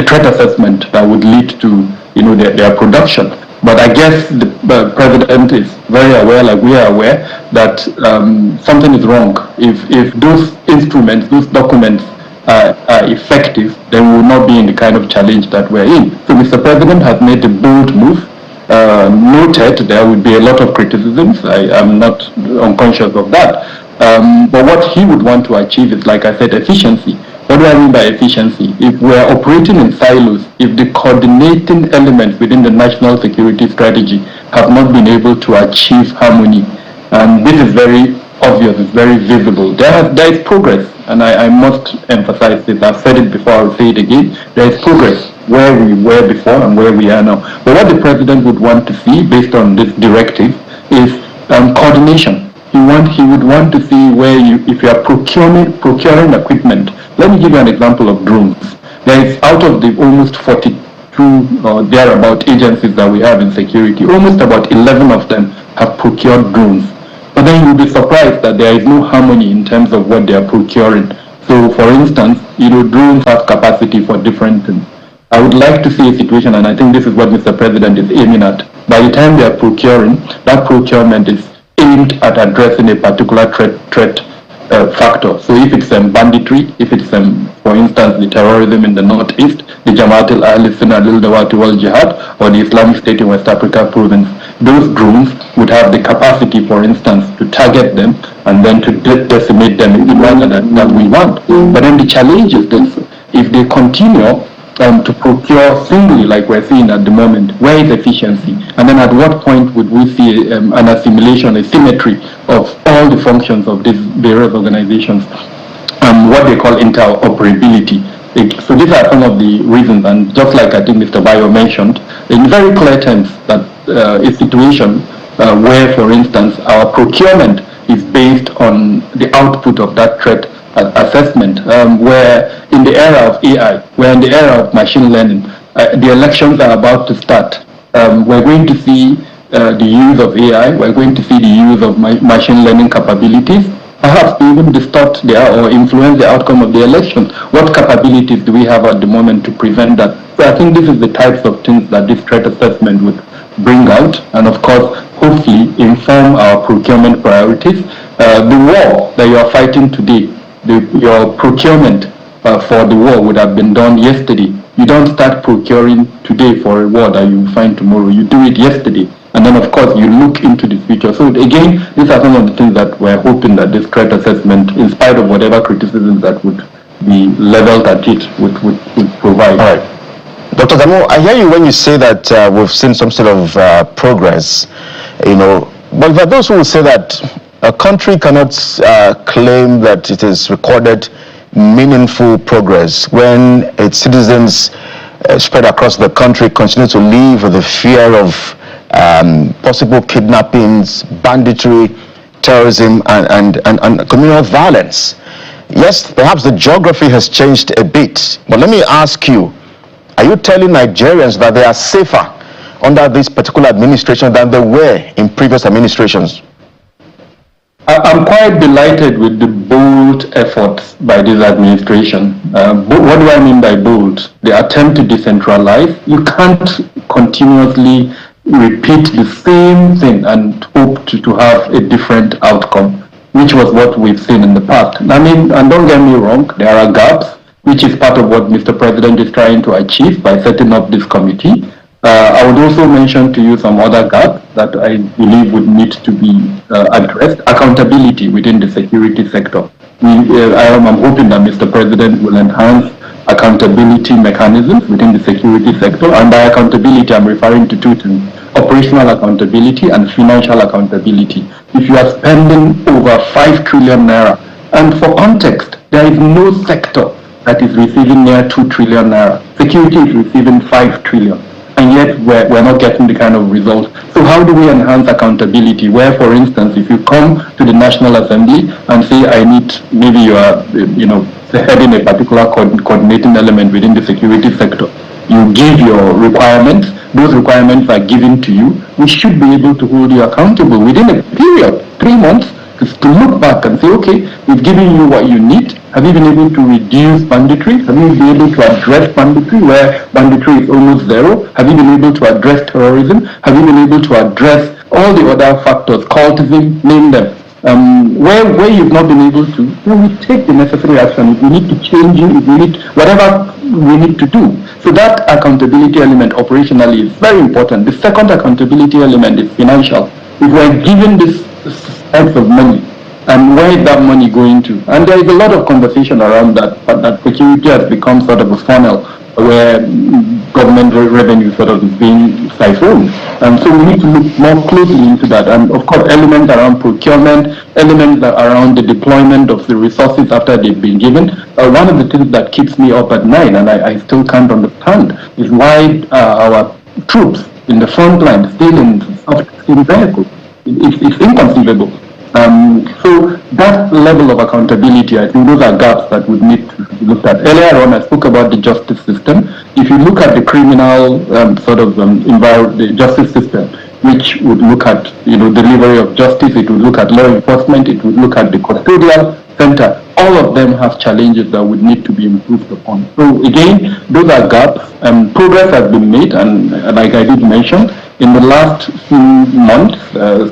threat assessment that would lead to their production. But I guess the president is very aware, like we are aware, that something is wrong. If those instruments, those documents are effective, then we will not be in the kind of challenge that we're in. So Mr. President has made a bold move. Noted there would be a lot of criticisms. I am not unconscious of that. But what he would want to achieve is, like I said, efficiency. What do I mean by efficiency? If we're operating in silos, if the coordinating elements within the national security strategy have not been able to achieve harmony, and this is very obvious, it's very visible. There is progress, and I must emphasize this. I've said it before, I'll say it again. There is progress where we were before and where we are now. But what the president would want to see, based on this directive, is coordination. He would want to see where if you are procuring equipment. Let me give you an example of drones. There is, out of the almost 42 or thereabout agencies that we have in security, almost about 11 of them have procured drones. But then you'll be surprised that there is no harmony in terms of what they are procuring. So, for instance, drones have capacity for different things. I would like to see a situation, and I think this is what Mr. President is aiming at. By the time they are procuring, that procurement is aimed at addressing a particular threat factor. So if it's banditry, if it's, for instance, the terrorism in the northeast, the Nat'l Al-Dawati wal Jihad, or the Islamic State in West Africa province, those drones would have the capacity, for instance, to target them and then to decimate them in the manner that we want. But then the challenge is this: if they continue to procure singly, like we're seeing at the moment, where is efficiency? And then at what point would we see an assimilation, a symmetry of all the functions of these various organizations, what they call interoperability? So these are some of the reasons, and just like I think Mr. Bayo mentioned, in very clear terms, that a situation where, for instance, our procurement is based on the output of that threat assessment, where in the era of AI, where in the era of machine learning, the elections are about to start. We're going to see the use of AI, we're going to see the use of machine learning capabilities, perhaps to even distort or influence the outcome of the election. What capabilities do we have at the moment to prevent that? So I think this is the types of things that this threat assessment would bring out, and of course, hopefully inform our procurement priorities. The war that you are fighting today, your procurement for the war would have been done yesterday. You don't start procuring today for a war that you will find tomorrow. You do it yesterday. And then, of course, you look into the future. So, again, these are some of the things that we're hoping that this threat assessment, in spite of whatever criticisms that would be leveled at it, would provide. All right. Dr. Zamo, I hear you when you say that we've seen some sort of progress, but there are those who will say that a country cannot claim that it has recorded meaningful progress when its citizens spread across the country continue to live with the fear of possible kidnappings, banditry, terrorism, and communal violence. Yes, perhaps the geography has changed a bit, but let me ask you, are you telling Nigerians that they are safer under this particular administration than they were in previous administrations? I'm quite delighted with the bold efforts by this administration. What do I mean by bold? The attempt to decentralize. You can't continuously repeat the same thing and hope to have a different outcome, which was what we've seen in the past. I mean, and don't get me wrong, there are gaps, which is part of what Mr. President is trying to achieve by setting up this committee. I would also mention to you some other gaps that I believe would need to be addressed. Accountability within the security sector. I'm hoping that Mr. President will enhance accountability mechanisms within the security sector. And by accountability, I'm referring to two things: operational accountability and financial accountability. If you are spending over 5 trillion naira, and for context, there is no sector that is receiving near 2 trillion naira. Security is receiving 5 trillion. And yet we're not getting the kind of results. So how do we enhance accountability? Where, for instance, if you come to the National Assembly and say, I need, maybe you are, heading a particular coordinating element within the security sector, you give your requirements, those requirements are given to you, we should be able to hold you accountable within a period, 3 months, to look back and say, okay, we've given you what you need. Have you been able to reduce banditry? Have you been able to address banditry where banditry is almost zero? Have you been able to address terrorism? Have you been able to address all the other factors, cultism, name them? Where you've not been able to, we take the necessary action. If we need to change it, if we need whatever we need to do. So that accountability element operationally is very important. The second accountability element is financial. If we're given this types of money, and where is that money going to? And there is a lot of conversation around that, but that security has become sort of a funnel where government revenue sort of is being siphoned. And so we need to look more closely into that. And of course, elements around procurement, elements around the deployment of the resources after they've been given. One of the things that keeps me up at night, and I still can't understand, is why our troops in the front line still in vehicles. It's inconceivable. So that level of accountability, I think those are gaps that would need to be looked at. Earlier on, I spoke about the justice system. If you look at the criminal the justice system, which would look at delivery of justice, it would look at law enforcement, it would look at the custodial center. All of them have challenges that would need to be improved upon. So again, those are gaps. Progress has been made, and like I did mention, in the last few months,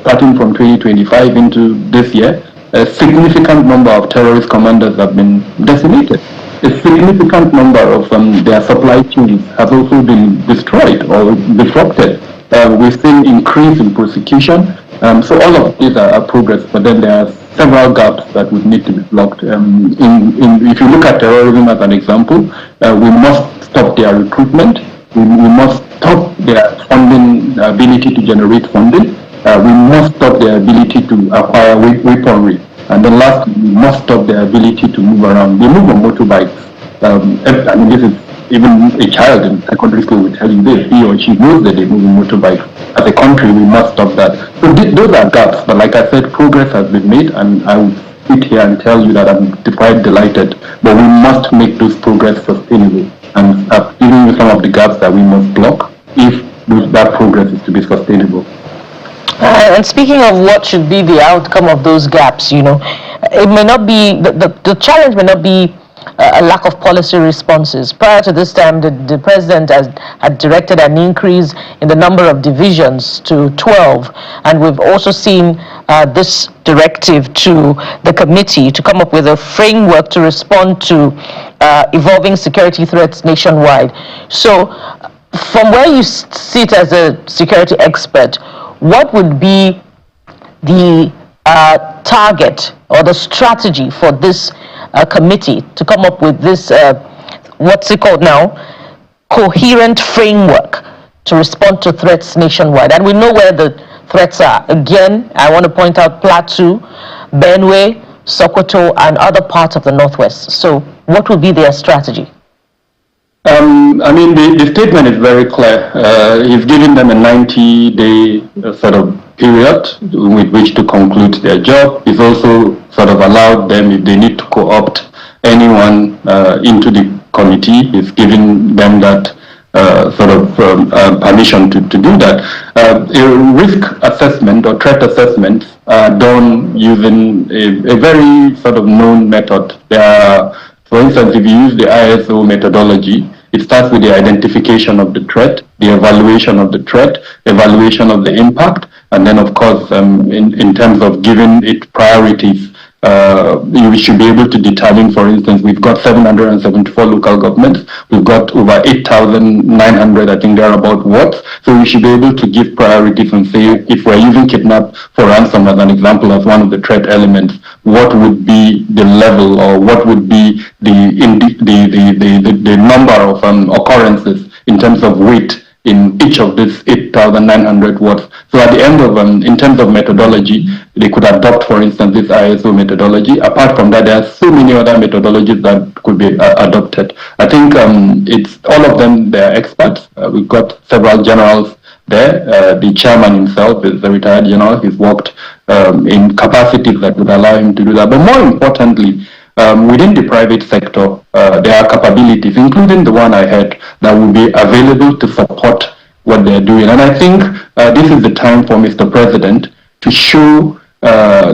starting from 2025 into this year, a significant number of terrorist commanders have been decimated. A significant number of their supply chains have also been destroyed or disrupted. We've seen increase in prosecution. So all of these are progress, but then there are several gaps that would need to be blocked. If you look at terrorism as an example, we must stop their recruitment. We must stop their funding, ability to generate funding. We must stop their ability to acquire weaponry. And then last, we must stop their ability to move around. They move on motorbikes. I mean, this is even a child in secondary school will tell you this. He or she knows that they move on motorbikes. As a country, we must stop that. So those are gaps. But like I said, progress has been made, and I will sit here and tell you that I'm quite delighted. But we must make those progress sustainable. And I've given you some of the gaps that we must block if that progress is to be sustainable. And speaking of what should be the outcome of those gaps, it may not be, the challenge may not be a lack of policy responses. Prior to this time, the president had directed an increase in the number of divisions to 12, and we've also seen this directive to the committee to come up with a framework to respond to evolving security threats nationwide. So, from where you sit as a security expert, what would be the target or the strategy for this committee to come up with this, what's it called now, coherent framework to respond to threats nationwide? And we know where the threats are. Again, I want to point out Plateau, Benue, Sokoto, and other parts of the Northwest. So what would be their strategy? I mean, the statement is very clear. He's giving them a 90-day sort of period with which to conclude their job. He's also sort of allowed them, if they need to co-opt anyone into the committee, he's giving them that permission to do that. A risk assessment or threat assessment are done using a very sort of known method. There are, for instance, if you use the ISO methodology, it starts with the identification of the threat, the evaluation of the threat, evaluation of the impact, and then, of course, in terms of giving it priorities, you should be able to determine, for instance, we've got 774 local governments, we've got over 8,900, I think thereabout wards, so we should be able to give priorities and say, if we're using kidnap for ransom as an example, as one of the threat elements, what would be the level, or what would be the number of occurrences in terms of weight in each of these 8,900 wards. So at the end of, in terms of methodology, they could adopt, for instance, this ISO methodology. Apart from that, there are so many other methodologies that could be adopted. I think it's all of them, they're experts. We've got several generals there. The chairman himself is a retired general. He's worked in capacities that would allow him to do that. But more importantly, within the private sector, there are capabilities, including the one I had, that will be available to support what they're doing. And I think this is the time for Mr. President to show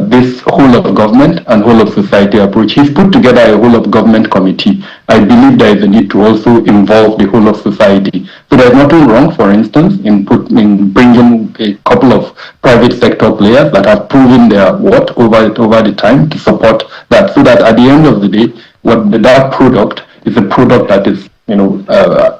this whole of government and whole of society approach. He's put together a whole of government committee. I believe there is a need to also involve the whole of society. So there's nothing wrong, for instance, in bringing a couple of private sector players that have proven their worth over the time to support that, so that at the end of the day, that product is a product that is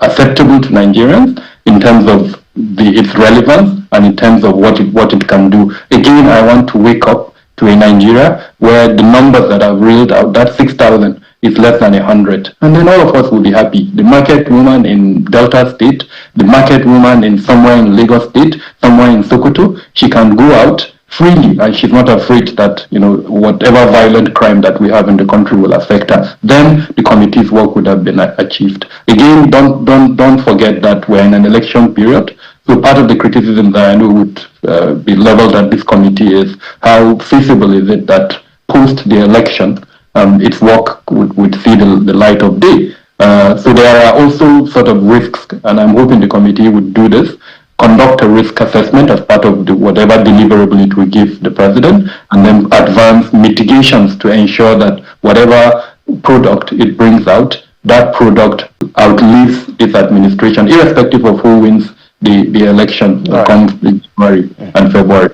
acceptable to Nigerians in terms of its relevance and in terms of what it can do. Again, I want to wake up to a Nigeria where the numbers that I've reeled out, that 6,000 is less than 100. And then all of us will be happy. The market woman in Delta State, the market woman in somewhere in Lagos State, somewhere in Sokoto, she can go out freely, and she's not afraid that whatever violent crime that we have in the country will affect her. Then the committee's work would have been achieved. Again, don't forget that we're in an election period. So part of the criticism that I know would be leveled at this committee is how feasible is it that post the election, its work would see the light of day. So there are also sort of risks, and I'm hoping the committee would do this, conduct a risk assessment as part of whatever deliverable it will give the president, and then advance mitigations to ensure that whatever product it brings out, that product outlives its administration, irrespective of who wins the election comes in January and February.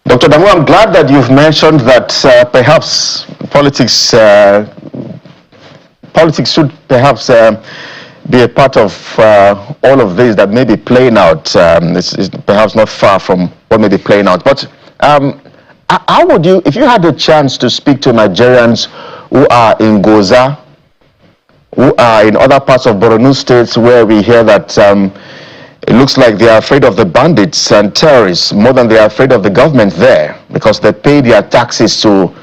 Dr. Damu, I'm glad that you've mentioned that perhaps politics should perhaps be a part of all of this that may be playing out. It's perhaps not far from what may be playing out. But how would you, if you had the chance to speak to Nigerians who are in Goza, who are in other parts of Borno states where we hear that it looks like they are afraid of the bandits and terrorists more than they are afraid of the government there, because they pay their taxes to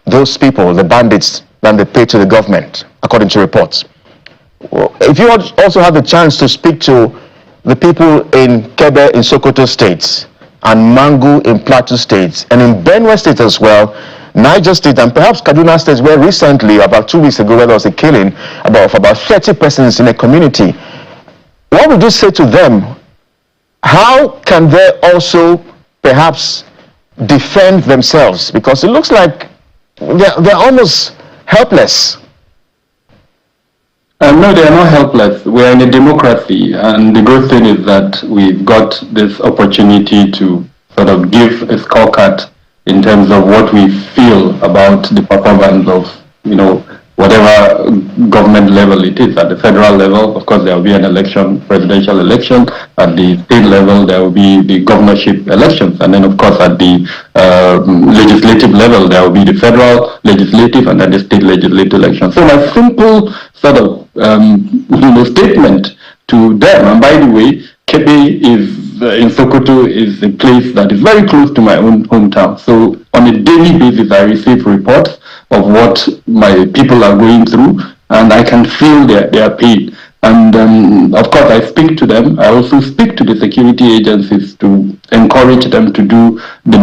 those people, the bandits, than they pay to the government, according to reports. If you also have the chance to speak to the people in Kebe in Sokoto State, and Mangu in Plateau State, and in Benue State as well, Niger State, and perhaps Kaduna State, where recently, about 2 weeks ago, there was a killing of about 30 persons in a community. What would you say to them? How can they also perhaps defend themselves? Because it looks like they're almost helpless. No, they are not helpless. We are in a democracy, and the good thing is that we've got this opportunity to sort of give a scorecard in terms of what we feel about the performance of, whatever government level it is. At the federal level, of course, there will be an election, presidential election. At the state level, there will be the governorship elections. And then, of course, at the legislative level, there will be the federal legislative and then the state legislative election. So my simple sort of statement to them, and by the way, Kebe in Sokoto is a place that is very close to my own hometown. So on a daily basis, I receive reports of what my people are going through, and I can feel their pain. And of course, I speak to them. I also speak to the security agencies to encourage them to do the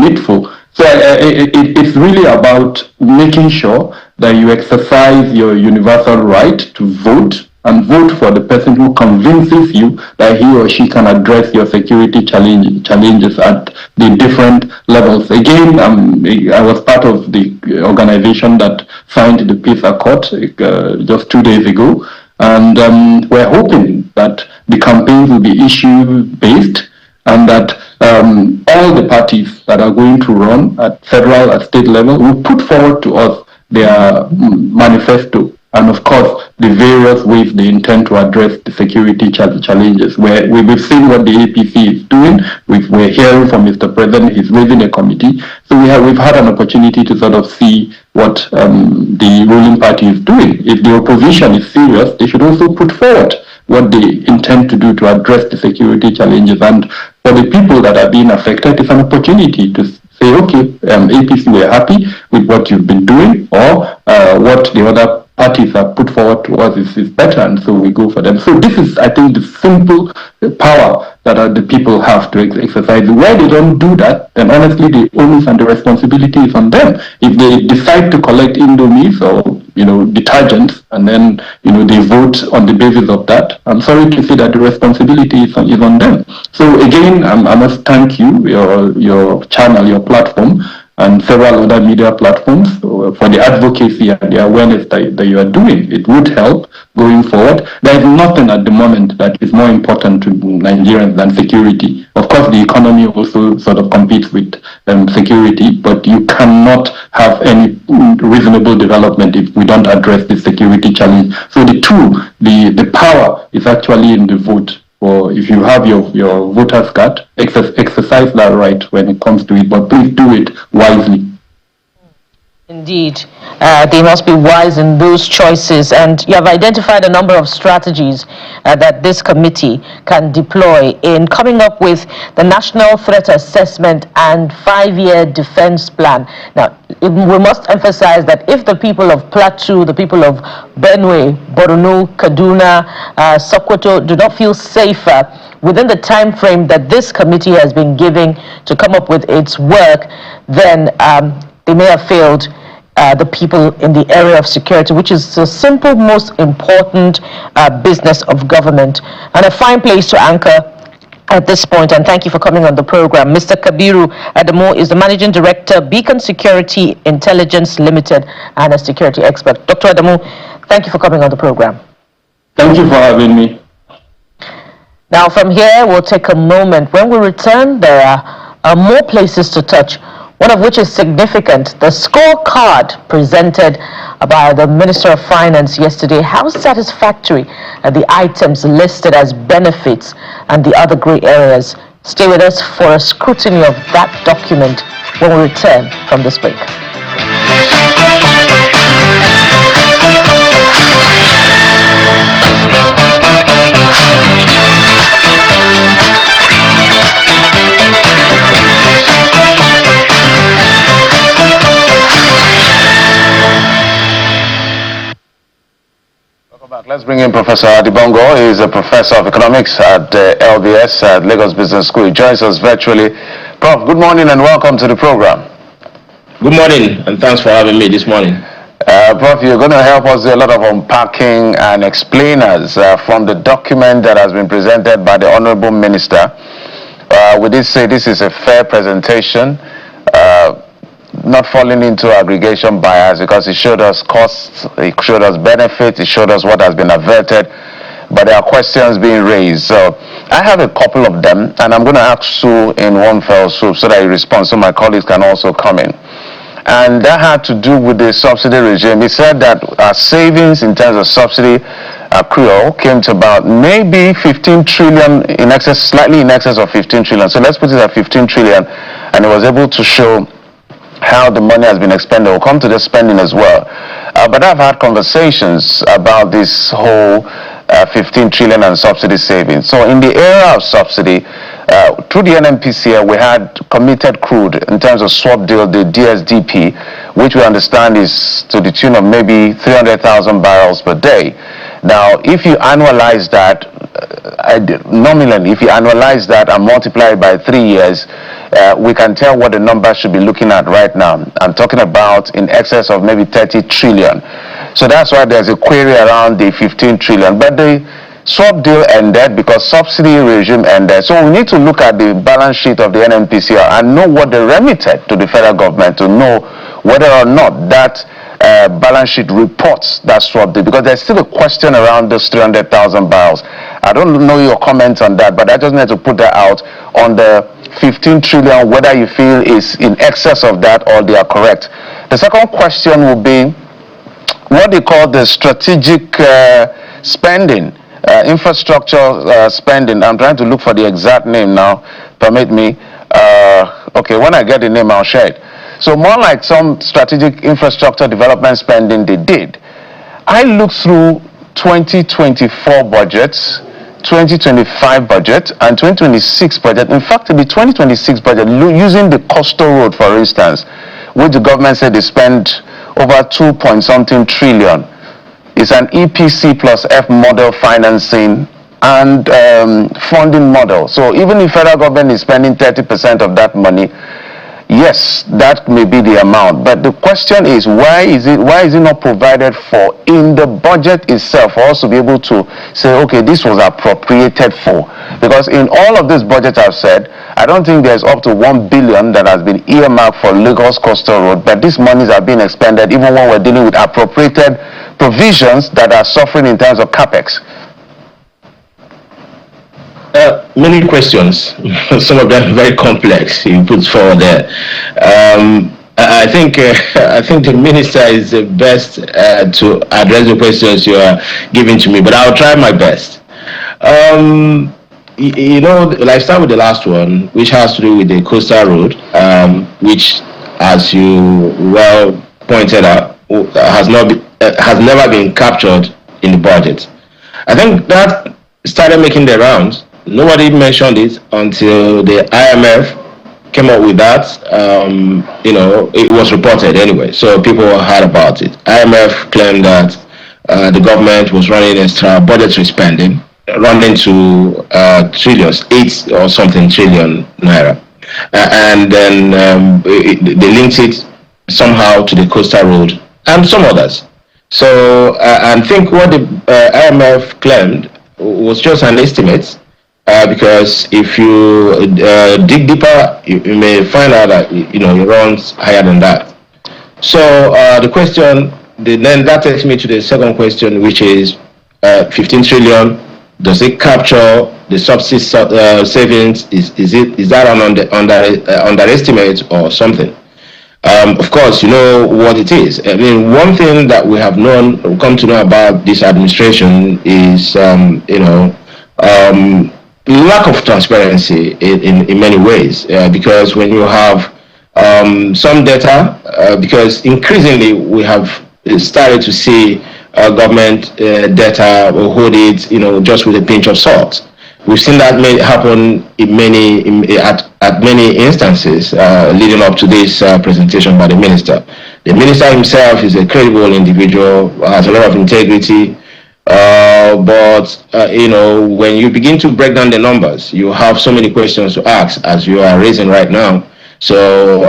needful. So it's really about making sure that you exercise your universal right to vote, and vote for the person who convinces you that he or she can address your security challenges at the different levels. Again, I was part of the organization that signed the peace accord just 2 days ago, and we're hoping that the campaigns will be issue-based, and that all the parties that are going to run at federal, at state level, will put forward to us their manifesto, and of course the various ways they intend to address the security challenges. We've seen what the APC is doing. We're hearing from Mr. President, he's raising a committee. So we've had an opportunity to sort of see what the ruling party is doing. If the opposition is serious, they should also put forward what they intend to do to address the security challenges. And for the people that are being affected, it's an opportunity to say, okay, APC, we're happy with what you've been doing, or what the other parties have put forward to us is better, and so we go for them. So this is, I think, the simple power that the people have to exercise. Where they don't do that, then honestly the onus and the responsibility is on them. If they decide to collect Indomies or detergents, and then they vote on the basis of that, I'm sorry to say that the responsibility is on them. So again, I must thank you, your channel, your platform, and several other media platforms for the advocacy and the awareness that you are doing. It would help going forward. There is nothing at the moment that is more important to Nigerians than security. Of course, the economy also sort of competes with security, but you cannot have any reasonable development if we don't address the security challenge. So the power is actually in the vote. Or if you have your voter's card, exercise that right when it comes to it, but please do it wisely. Indeed, they must be wise in those choices, and you have identified a number of strategies that this committee can deploy in coming up with the National Threat Assessment and 5-year defense plan. Now, we must emphasize that if the people of Plateau, the people of Benue, Borno, Kaduna, Sokoto do not feel safer within the time frame that this committee has been giving to come up with its work, then they may have failed the people in the area of security, which is the simple, most important business of government. And a fine place to anchor at this point, and thank you for coming on the program. Mr. Kabiru Adamu is the Managing Director, Beacon Security Intelligence Limited, and a security expert. Dr. Adamu, thank you for coming on the program. Thank you for having me. Now from here, we'll take a moment. When we return, there are more places to touch, one of which is significant: the scorecard presented by the Minister of Finance yesterday. How satisfactory are the items listed as benefits and the other grey areas? Stay with us for a scrutiny of that document when we return from this break. Let's bring in Professor Adibongo. He is a professor of economics at LBS at Lagos Business School. He joins us virtually. Prof, good morning and welcome to the program. Good morning, and thanks for having me this morning. Prof, you're going to help us do a lot of unpacking and explainers from the document that has been presented by the Honorable Minister. We did say this is a fair presentation, not falling into aggregation bias, because it showed us costs, it showed us benefits, it showed us what has been averted, but there are questions being raised. So I have a couple of them, and I'm going to ask you in one fell swoop so that you respond, so my colleagues can also come in. And that had to do with the subsidy regime. He said that our savings in terms of subsidy accrual came to about maybe 15 trillion, in excess, slightly in excess of 15 trillion. So let's put it at 15 trillion, and it was able to show how the money has been expended. We'll come to the spending as well. But I've had conversations about this whole 15 trillion and subsidy savings. So in the area of subsidy, through the NNPCL, we had committed crude in terms of swap deal, the DSDP, which we understand is to the tune of maybe 300,000 barrels per day. Now, if you annualize that, nominally, if you annualize that and multiply it by 3 years, we can tell what the number should be looking at right now. I'm talking about in excess of maybe 30 trillion. So that's why there's a query around the 15 trillion. But the swap deal ended because subsidy regime ended. So we need to look at the balance sheet of the NNPCL and know what they remitted to the federal government to know whether or not that balance sheet reports that swap deal, because there's still a question around those 300,000 barrels. I don't know your comment on that, but I just need to put that out on the 15 trillion, whether you feel is in excess of that or they are correct. The second question will be what they call the strategic spending, infrastructure spending. I'm trying to look for the exact name now. Permit me. Okay, when I get the name, I'll share it. So more like some strategic infrastructure development spending they did. I looked through 2024 budgets, 2025 budget, and 2026 budget. In fact, the 2026 budget, using the coastal road, for instance, which the government said they spent over 2-point-something trillion. It's an EPC plus F model financing and funding model. So even if federal government is spending 30% of that money, yes, that may be the amount, but the question is why is it not provided for in the budget itself for us to be able to say, okay, this was appropriated for? Because in all of this budget I've said, I don't think there's up to 1 billion that has been earmarked for Lagos Coastal Road, but these monies are being expended even when we're dealing with appropriated provisions that are suffering in terms of capex. Many questions, some of them very complex. You put forward there. I think the minister is the best to address the questions you are giving to me, but I'll try my best. I start with the last one, which has to do with the coastal road, which, as you well pointed out, has never been captured in the budget. I think that started making the rounds. Nobody mentioned it until the IMF came up with that. It was reported anyway, so people heard about it. IMF claimed that the government was running extra budgetary spending, running to trillions, 8 or something trillion naira, and then they linked it somehow to the coastal road and some others. So I think what the IMF claimed was just an estimate. Because if you dig deeper, you may find out that it runs higher than that. So the question, then that takes me to the second question, which is 15 trillion. Does it capture the subsidy savings? Is that an underestimate or something? Of course, you know what it is. I mean, one thing that we have come to know about this administration is, lack of transparency in many ways. Because when you have some data, because increasingly we have started to see government data or hold it, just with a pinch of salt. We've seen that happen at many instances leading up to this presentation by the minister. The minister himself is a credible individual, has a lot of integrity, but when you begin to break down the numbers, you have so many questions to ask, as you are raising right now. So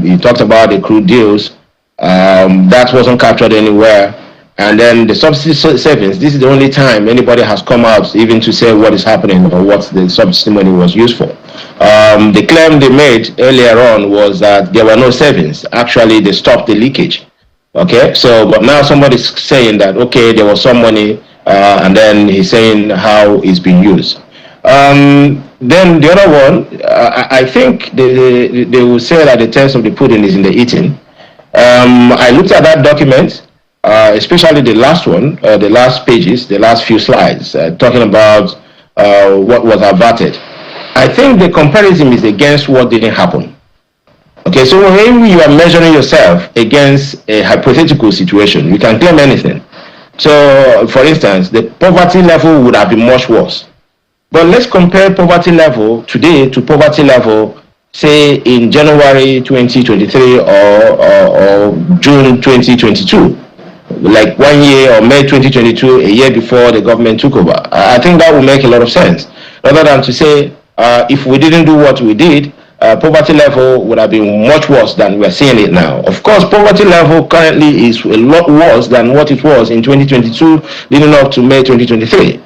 you talked about the crude deals. That wasn't captured anywhere. And then the subsidy savings, this is the only time anybody has come out even to say what is happening or what the subsidy money was used for. The claim they made earlier on was that there were no savings. Actually, they stopped the leakage. Okay, so but now somebody's saying that, okay, there was some money, and then he's saying how it's been used. Then the other one, I think they will say that the taste of the pudding is in the eating. I looked at that document. Especially the last one, the last pages, the last few slides, talking about what was averted. I think the comparison is against what didn't happen. Okay, so when you are measuring yourself against a hypothetical situation, you can claim anything. So, for instance, the poverty level would have been much worse. But let's compare poverty level today to poverty level, say, in January 2023 or June 2022. Like 1 year or May 2022, a year before the government took over. I think that would make a lot of sense. Rather than to say, if we didn't do what we did, poverty level would have been much worse than we're seeing it now. Of course, poverty level currently is a lot worse than what it was in 2022, leading up to May 2023.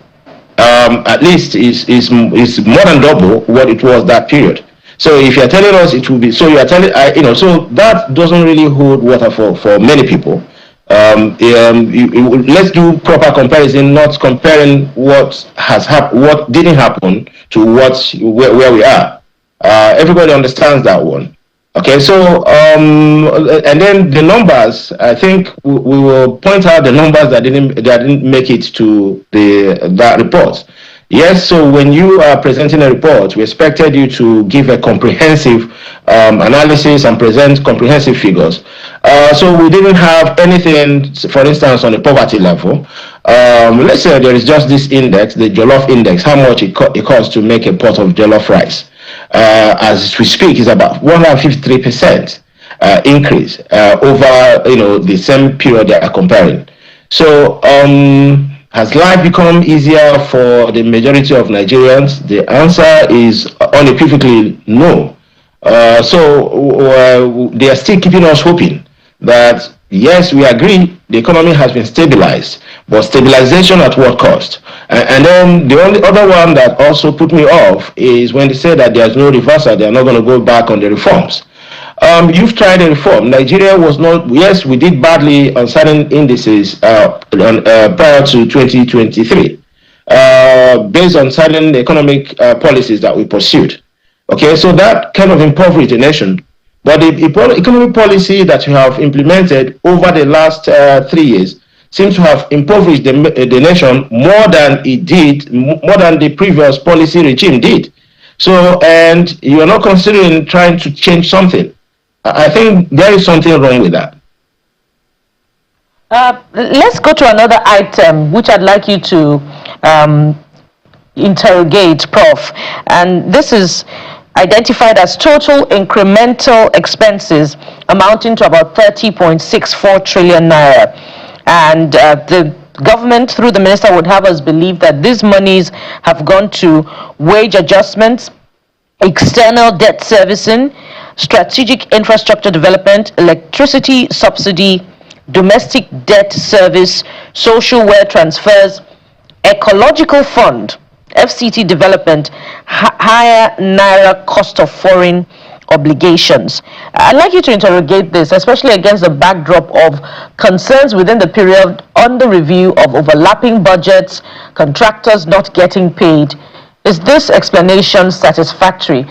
At least is more than double what it was that period. So if you're telling us it will be, so you are telling, so that doesn't really hold water for many people. Let's do proper comparison, not comparing what has happened, what didn't happen, to where we are. Everybody understands that one. Okay, so and then the numbers. I think we will point out the numbers that didn't make it to that report. Yes, so when you are presenting a report, we expected you to give a comprehensive analysis and present comprehensive figures. So we didn't have anything, for instance, on the poverty level. Let's say there is just this index, the jollof index, how much it costs to make a pot of jollof rice. As we speak, is about 153% increase over the same period they are comparing. So has life become easier for the majority of Nigerians? The answer is unequivocally no. So they are still keeping us hoping that, yes, we agree the economy has been stabilized, but stabilization at what cost? And then the only other one that also put me off is when they say that there's no reversal, they're not going to go back on the reforms. You've tried a reform. Nigeria was not, yes, we did badly on certain indices prior to 2023, based on certain economic policies that we pursued. Okay, so that kind of impoverished the nation. But the economic policy that you have implemented over the last 3 years seems to have impoverished the nation more than it did, more than the previous policy regime did. So, and you are not considering trying to change something. I think there is something wrong with that. Let's go to another item, which I'd like you to interrogate, Prof. And this is identified as total incremental expenses amounting to about 30.64 trillion naira. And the government, through the minister, would have us believe that these monies have gone to wage adjustments, external debt servicing, strategic infrastructure development, electricity subsidy, domestic debt service, social welfare transfers, ecological fund, FCT development, higher naira cost of foreign obligations. I'd like you to interrogate this, especially against the backdrop of concerns within the period under review of overlapping budgets, contractors not getting paid. Is this explanation satisfactory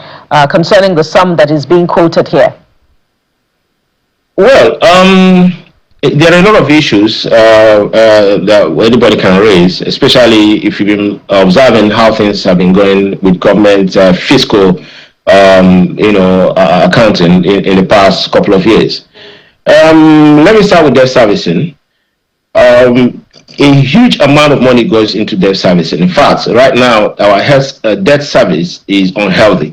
concerning the sum that is being quoted here? Well, there are a lot of issues that anybody can raise, especially if you've been observing how things have been going with government fiscal, accounting in the past couple of years. Let me start with debt servicing. A huge amount of money goes into debt servicing. In fact, right now, our debt service is unhealthy.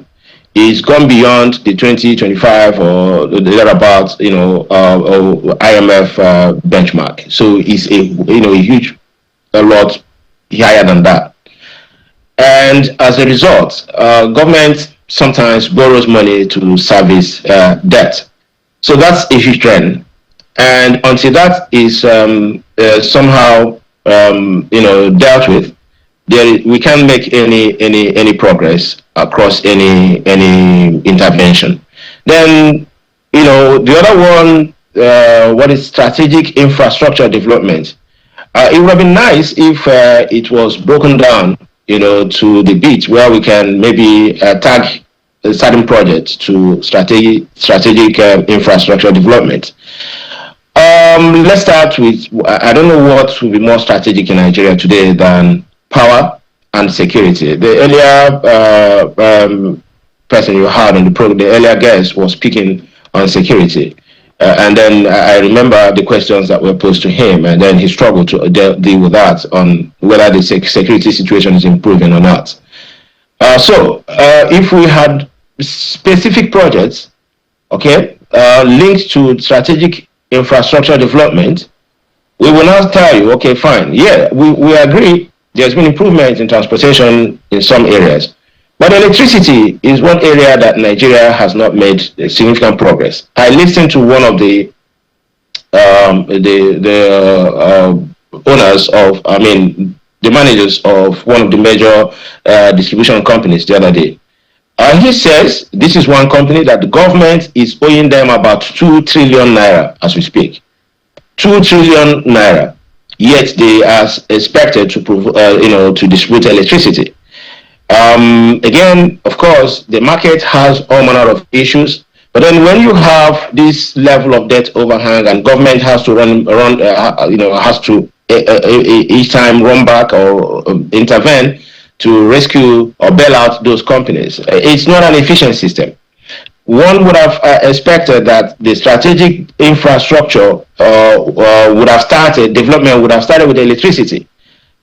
It's gone beyond the 2025 or thereabouts, IMF benchmark. So it's a lot higher than that. And as a result, government sometimes borrows money to service debt. So that's a huge trend. And until that is somehow dealt with, we can't make any progress across any intervention. Then the other one, what is strategic infrastructure development? It would have been nice if it was broken down, to the bit where we can maybe tag certain projects to strategic infrastructure development. Let's start with, I don't know what will be more strategic in Nigeria today than power and security. The earlier person you had on the program, the earlier guest was speaking on security. And then I remember the questions that were posed to him, and then he struggled to deal with that on whether the security situation is improving or not. So if we had specific projects, linked to strategic infrastructure development, we will now tell you, okay, fine, yeah, we agree there's been improvement in transportation in some areas, but electricity is one area that Nigeria has not made significant progress. I listened to one of the owners of, the managers of one of the major distribution companies the other day. He says this is one company that the government is owing them about 2 trillion naira as we speak. 2 trillion naira. Yet they are expected to distribute electricity. Again, of course, the market has all manner of issues. But then when you have this level of debt overhang and government has to has to each time run back or intervene to rescue or bail out those companies, it's not an efficient system. One would have expected that the strategic infrastructure development would have started with electricity.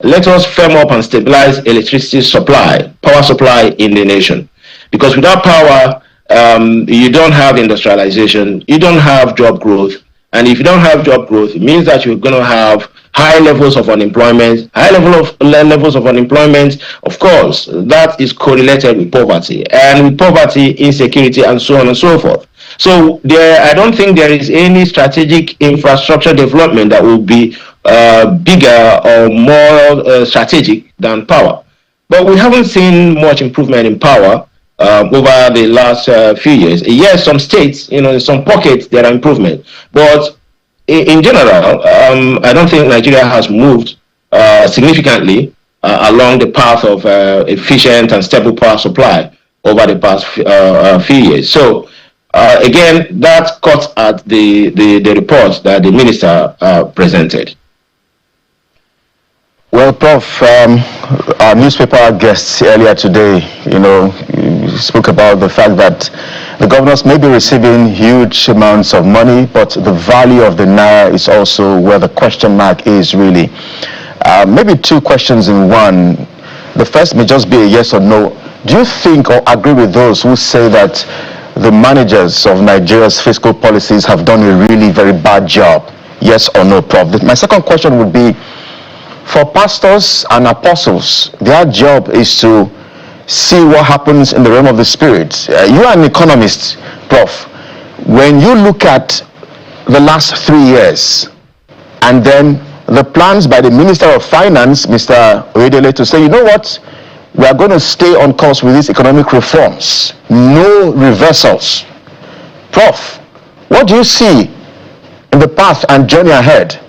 Let us firm up and stabilize electricity supply, power supply in the nation. Because without power, you don't have industrialization, you don't have job growth. And if you don't have job growth, it means that you're going to have high levels of unemployment. Levels of unemployment, of course, that is correlated with poverty. And with poverty, insecurity, and so on and so forth. So I don't think there is any strategic infrastructure development that will be bigger or more strategic than power. But we haven't seen much improvement in power over the last few years. Yes, some states, in some pockets, there are improvements. But in general, I don't think Nigeria has moved significantly along the path of efficient and stable power supply over the past few years. So again, that cuts at the report that the minister presented. Well, Prof, our newspaper guests earlier today, spoke about the fact that the governors may be receiving huge amounts of money, but the value of the naira is also where the question mark is really. Maybe two questions in one. The first may just be a yes or no. Do you think or agree with those who say that the managers of Nigeria's fiscal policies have done a really very bad job? Yes or no, Prof? My second question would be, for pastors and apostles, their job is to see what happens in the realm of the spirit. You are an economist, Prof. When you look at the last 3 years, and then the plans by the Minister of Finance, Mr. Oyedele, to say, you know what, we are going to stay on course with these economic reforms, no reversals. Prof, what do you see in the path and journey ahead?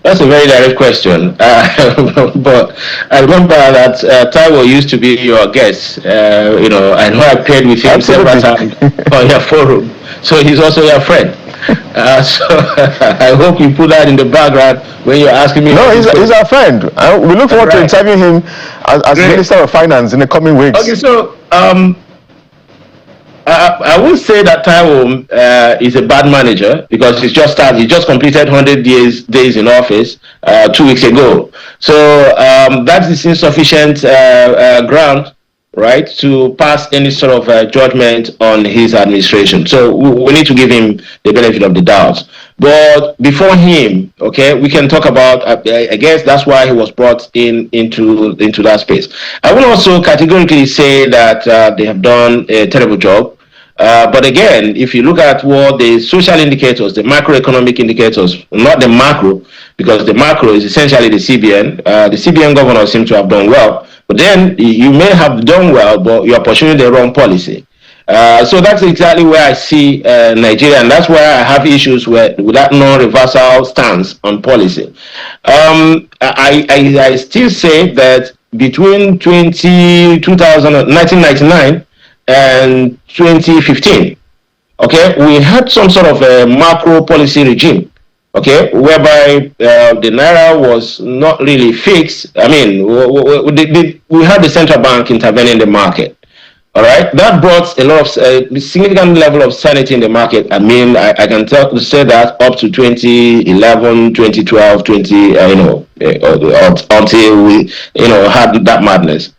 That's a very direct question. But I remember that Taiwo used to be your guest. I know I played with him several times on your forum. So he's also your friend. So I hope you put that in the background when you're asking me. No, he's our friend. We look forward to interviewing him as Minister of Finance in the coming weeks. Okay, so I would say that Taiwo is a bad manager because he just completed 100 days in office 2 weeks ago. So that is insufficient ground, right, to pass any sort of judgment on his administration. So we need to give him the benefit of the doubt. But before him, okay, we can talk about. I guess that's why he was brought into that space. I will also categorically say that they have done a terrible job. But again, if you look at what the social indicators, the macroeconomic indicators, not the macro, because the macro is essentially the CBN. The CBN governor seems to have done well, but then you may have done well, but you are pursuing the wrong policy. So that's exactly where I see Nigeria, and that's where I have issues with that non-reversal stance on policy. I still say that between 1999 and 2015, okay, we had some sort of a macro policy regime, okay, whereby the naira was not really fixed. I mean, we had the central bank intervening in the market. All right, that brought a lot of significant level of sanity in the market. I mean, I can say that up to 2011, 2012, until we had that madness.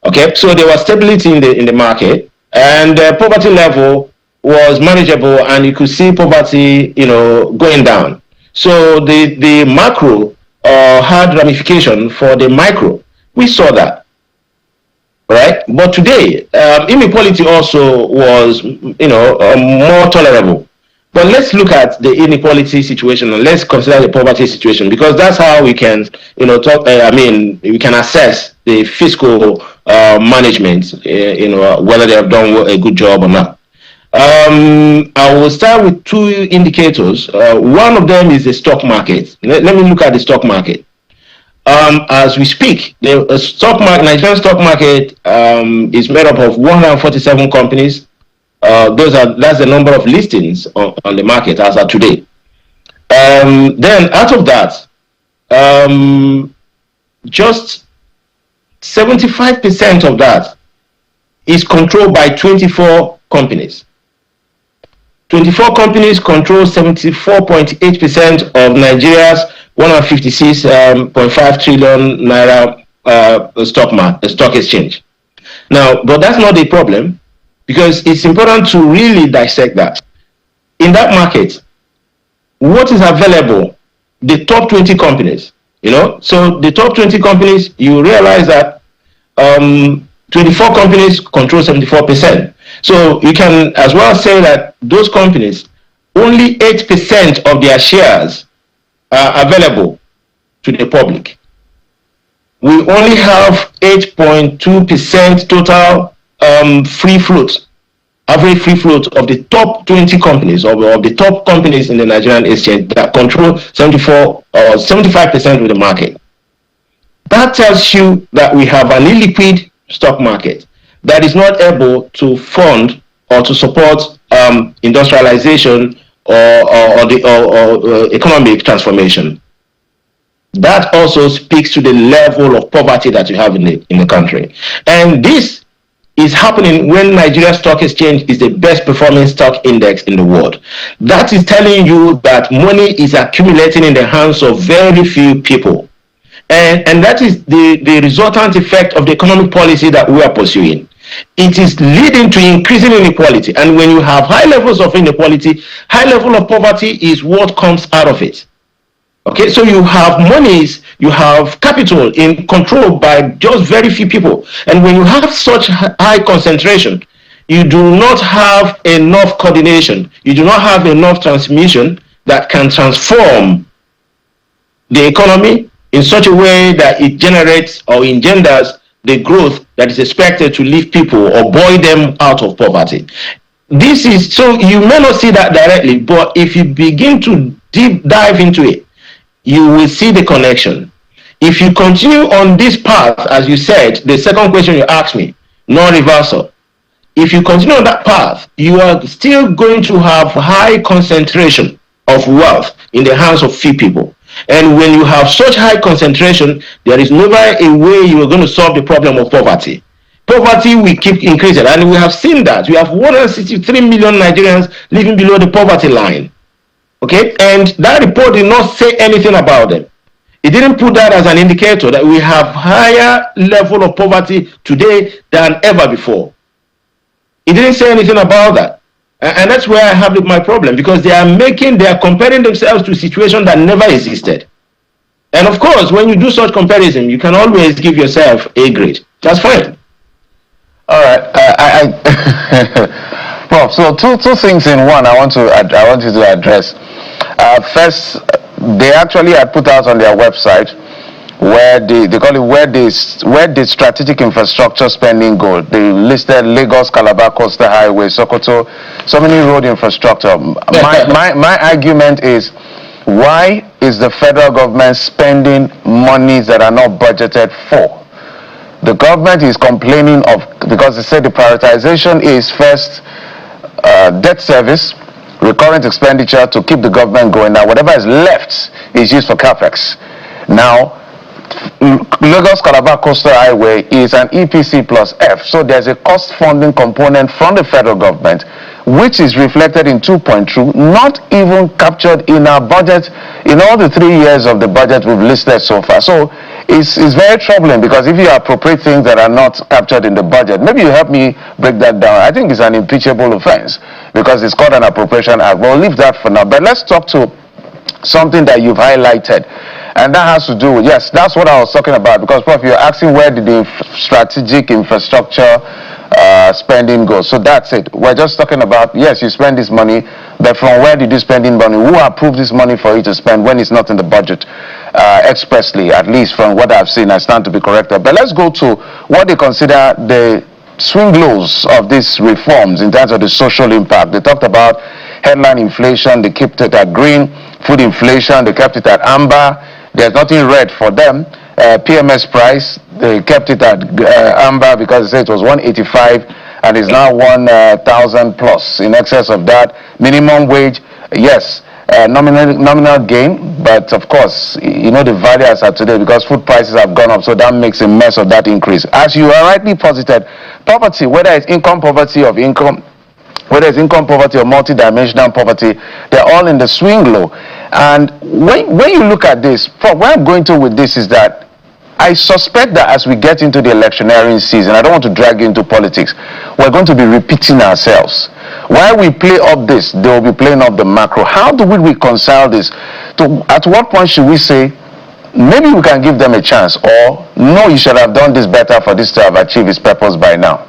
Okay, so there was stability in the market, and the poverty level was manageable, and you could see poverty going down. So the macro had ramification for the micro. We saw that. Right, but today inequality also was more tolerable. But let's look at the inequality situation and let's consider the poverty situation, because that's how we can talk. We can assess the fiscal management, whether they have done a good job or not. I will start with two indicators. One of them is the stock market. Let me look at the stock market. As we speak, the Nigerian stock market is made up of 147 companies. That's the number of listings on the market as of today. Then out of that, just 75% of that is controlled by 24 companies. 24 companies control 74.8% of Nigeria's 156.5 trillion naira stock exchange. Now, but that's not the problem, because it's important to really dissect that. In that market, what is available? The top 20 companies, so the top 20 companies, you realize that 24 companies control 74%. So you can as well say that those companies, only 8% of their shares are available to the public. We only have 8.2% total free float, average free float of the top 20 companies, of the top companies in the Nigerian exchange that control 74 or 75% of the market. That tells you that we have an illiquid stock market that is not able to fund or to support industrialization or economic transformation. That also speaks to the level of poverty that you have in the country. And this is happening when Nigeria Stock Exchange is the best performing stock index in the world. That is telling you that money is accumulating in the hands of very few people. And that is the resultant effect of the economic policy that we are pursuing. It is leading to increasing inequality. And when you have high levels of inequality, high level of poverty is what comes out of it. Okay, so you have monies, you have capital in control by just very few people. And when you have such high concentration, you do not have enough coordination. You do not have enough transmission that can transform the economy in such a way that it generates or engenders the growth that is expected to lift people or buoy them out of poverty. This is, so you may not see that directly, but if you begin to deep dive into it, you will see the connection. If you continue on this path, as you said, the second question you asked me, no reversal. If you continue on that path, you are still going to have high concentration of wealth in the hands of few people. And when you have such high concentration, there is never a way you are going to solve the problem of poverty. Poverty will keep increasing, and we have seen that. We have 163 million Nigerians living below the poverty line. Okay, and that report did not say anything about them. It didn't put that as an indicator that we have higher level of poverty today than ever before. It didn't say anything about that. And that's where I have my problem, because they are comparing themselves to a situation that never existed. And of course, when you do such comparison, you can always give yourself a grade. That's fine. All right. Prof, so two things in one I want you to address. First, they actually had put out on their website where they call it where the strategic infrastructure spending go. They listed Lagos, Calabar, Coastal Highway, Sokoto, so many road infrastructure. My argument is, why is the federal government spending monies that are not budgeted for? The government is complaining because they said the prioritization is first debt service, recurrent expenditure to keep the government going. Now, whatever is left is used for capex. Now, Lagos Calabar Coastal Highway is an EPC plus F, so there's a cost funding component from the federal government, which is reflected in 2.2, not even captured in our budget in all the 3 years of the budget we've listed so far. So it's very troubling, because if you appropriate things that are not captured in the budget, maybe you help me break that down. I think it's an impeachable offense because it's called an appropriation act. But we'll leave that for now. But let's talk to something that you've highlighted, and that has to do with, yes, that's what I was talking about, because Prof, you're asking where did the strategic infrastructure spending go. So that's it. We're just talking about, yes, you spend this money, but from where did you spend this money? Who approved this money for you to spend when it's not in the budget expressly? At least from what I've seen, I stand to be corrected. But let's go to what they consider the swing lows of these reforms in terms of the social impact. They talked about headline inflation, they kept it at green. Food inflation, they kept it at amber. There's nothing red for them. PMS price, they kept it at amber because they said it was 185 and it's now 1,000 plus, in excess of that. Minimum wage, yes, nominal gain, but of course, you know the value as of today, because food prices have gone up, so that makes a mess of that increase. As you are rightly posited, poverty, whether it's income poverty of income, whether it's income poverty or multidimensional poverty, they're all in the swing low. And when you look at this, where I'm going to with this is that I suspect that as we get into the electioneering season, I don't want to drag you into politics, we're going to be repeating ourselves. While we play up this, they will be playing up the macro. How do we reconcile this? At what point should we say, maybe we can give them a chance, or no, you should have done this better for this to have achieved its purpose by now?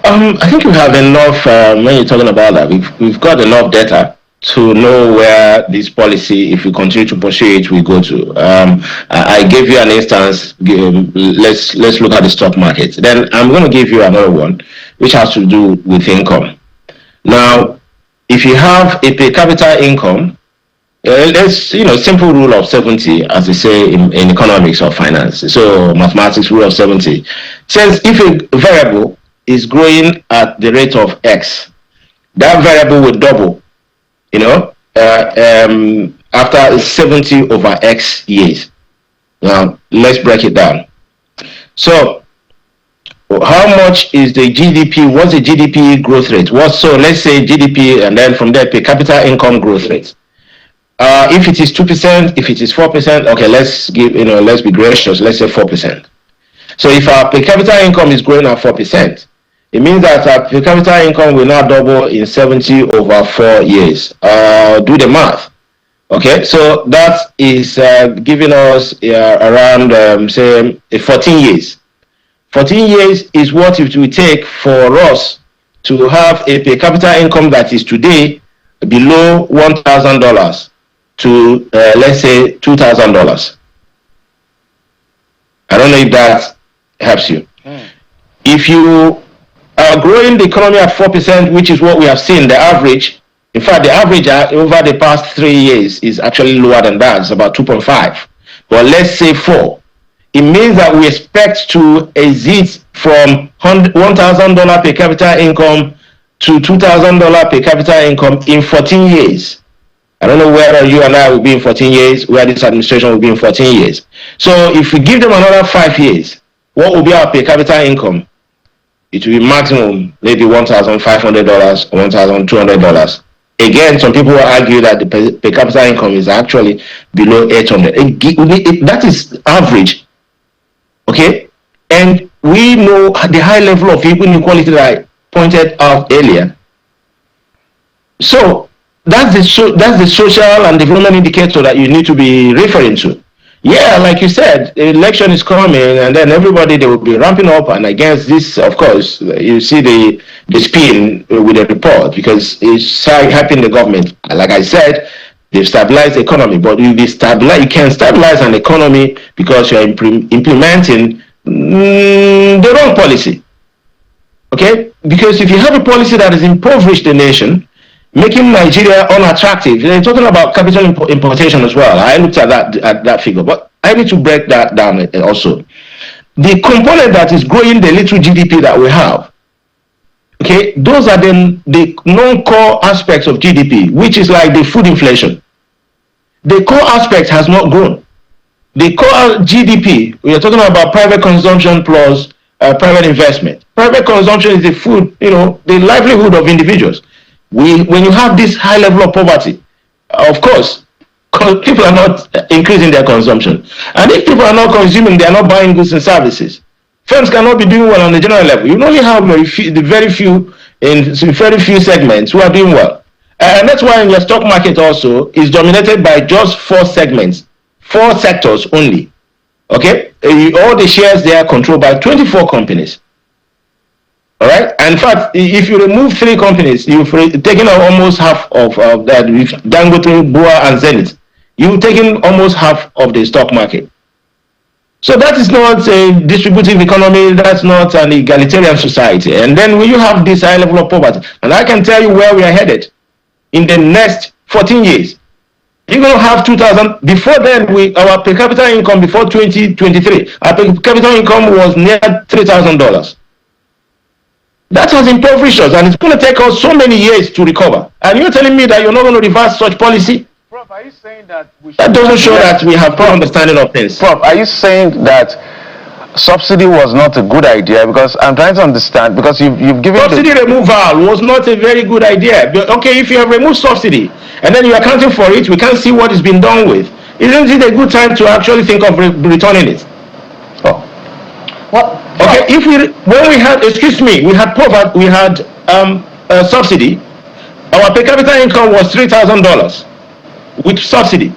I think we have enough, when you're talking about that, we've got enough data to know where this policy, if we continue to pursue it, will go to. I gave you an instance. Let's look at the stock market. Then I'm going to give you another one, which has to do with income. Now, if you have a per capita income, let's, simple rule of 70, as they say in economics or finance. So mathematics rule of 70 says if a variable is growing at the rate of X, that variable will double, after 70 over X years. Now, let's break it down. So, how much is the GDP? What's the GDP growth rate? So let's say GDP, and then from there, per capita income growth rate. If it is 2%, if it is 4%, okay, let's be gracious, let's say 4%. So if our per capita income is growing at 4%, it means that our per capita income will now double in 70 over 4 years. Do the math. Okay, so that is giving us around, say, 14 years. 14 years is what it will take for us to have a per capita income that is today below $1,000 to, let's say, $2,000. I don't know if that helps you. If you are growing the economy at 4%, which is what we have seen, the average, In fact, the average over the past 3 years is actually lower than that. It's about 2.5. But let's say 4. It means that we expect to exit from $1,000 per capita income to $2,000 per capita income in 14 years. I don't know where you and I will be in 14 years, where this administration will be in 14 years. So if we give them another 5 years, what will be our per capita income? It will be maximum maybe $1,500 or $1,200. Again, some people will argue that the per capita income is actually below 800. That is average, okay? And we know the high level of inequality that I pointed out earlier. So that's the social and development indicator that you need to be referring to. Yeah, like you said, the election is coming, and then everybody, they will be ramping up, and against this, of course, you see the spin with the report, because it's helping the government. Like I said, they've stabilized the economy, but you can stabilize an economy because you're implementing the wrong policy. Okay? Because if you have a policy that has impoverished the nation, making Nigeria unattractive. They're talking about capital importation as well. I looked at that figure, but I need to break that down also. The component that is growing the little GDP that we have, okay, those are the non-core aspects of GDP, which is like the food inflation. The core aspect has not grown. The core GDP, we are talking about private consumption plus private investment. Private consumption is the food, the livelihood of individuals. When you have this high level of poverty, of course, people are not increasing their consumption. And if people are not consuming, they are not buying goods and services. Firms cannot be doing well on the general level. You only have very few segments who are doing well. And that's why in your stock market also is dominated by just 4 segments, 4 sectors only. Okay? All the shares there are controlled by 24 companies. All right. And in fact, if you remove 3 companies, you've taken almost half of that with Dangote, Bua, and Zenith. You've taken almost half of the stock market. So that is not a distributive economy. That's not an egalitarian society. And then when you have this high level of poverty, and I can tell you where we are headed in the next 14 years. You're going to have 2,000. Before then, our per capita income before 2023, our per capita income was near $3,000. That has impoverished us, and it's going to take us so many years to recover. And you're telling me that you're not going to reverse such policy? Prof, are you saying that that doesn't show that we have poor understanding of things? Prof, are you saying that subsidy was not a good idea? Because I'm trying to understand, because you've given subsidy removal was not a very good idea. Okay, if you have removed subsidy and then you're accounting for it, we can't see what is being done with. Isn't it a good time to actually think of returning it? Oh. What? Okay, when we had poverty, we had subsidy. Our per capita income was $3,000 with subsidy.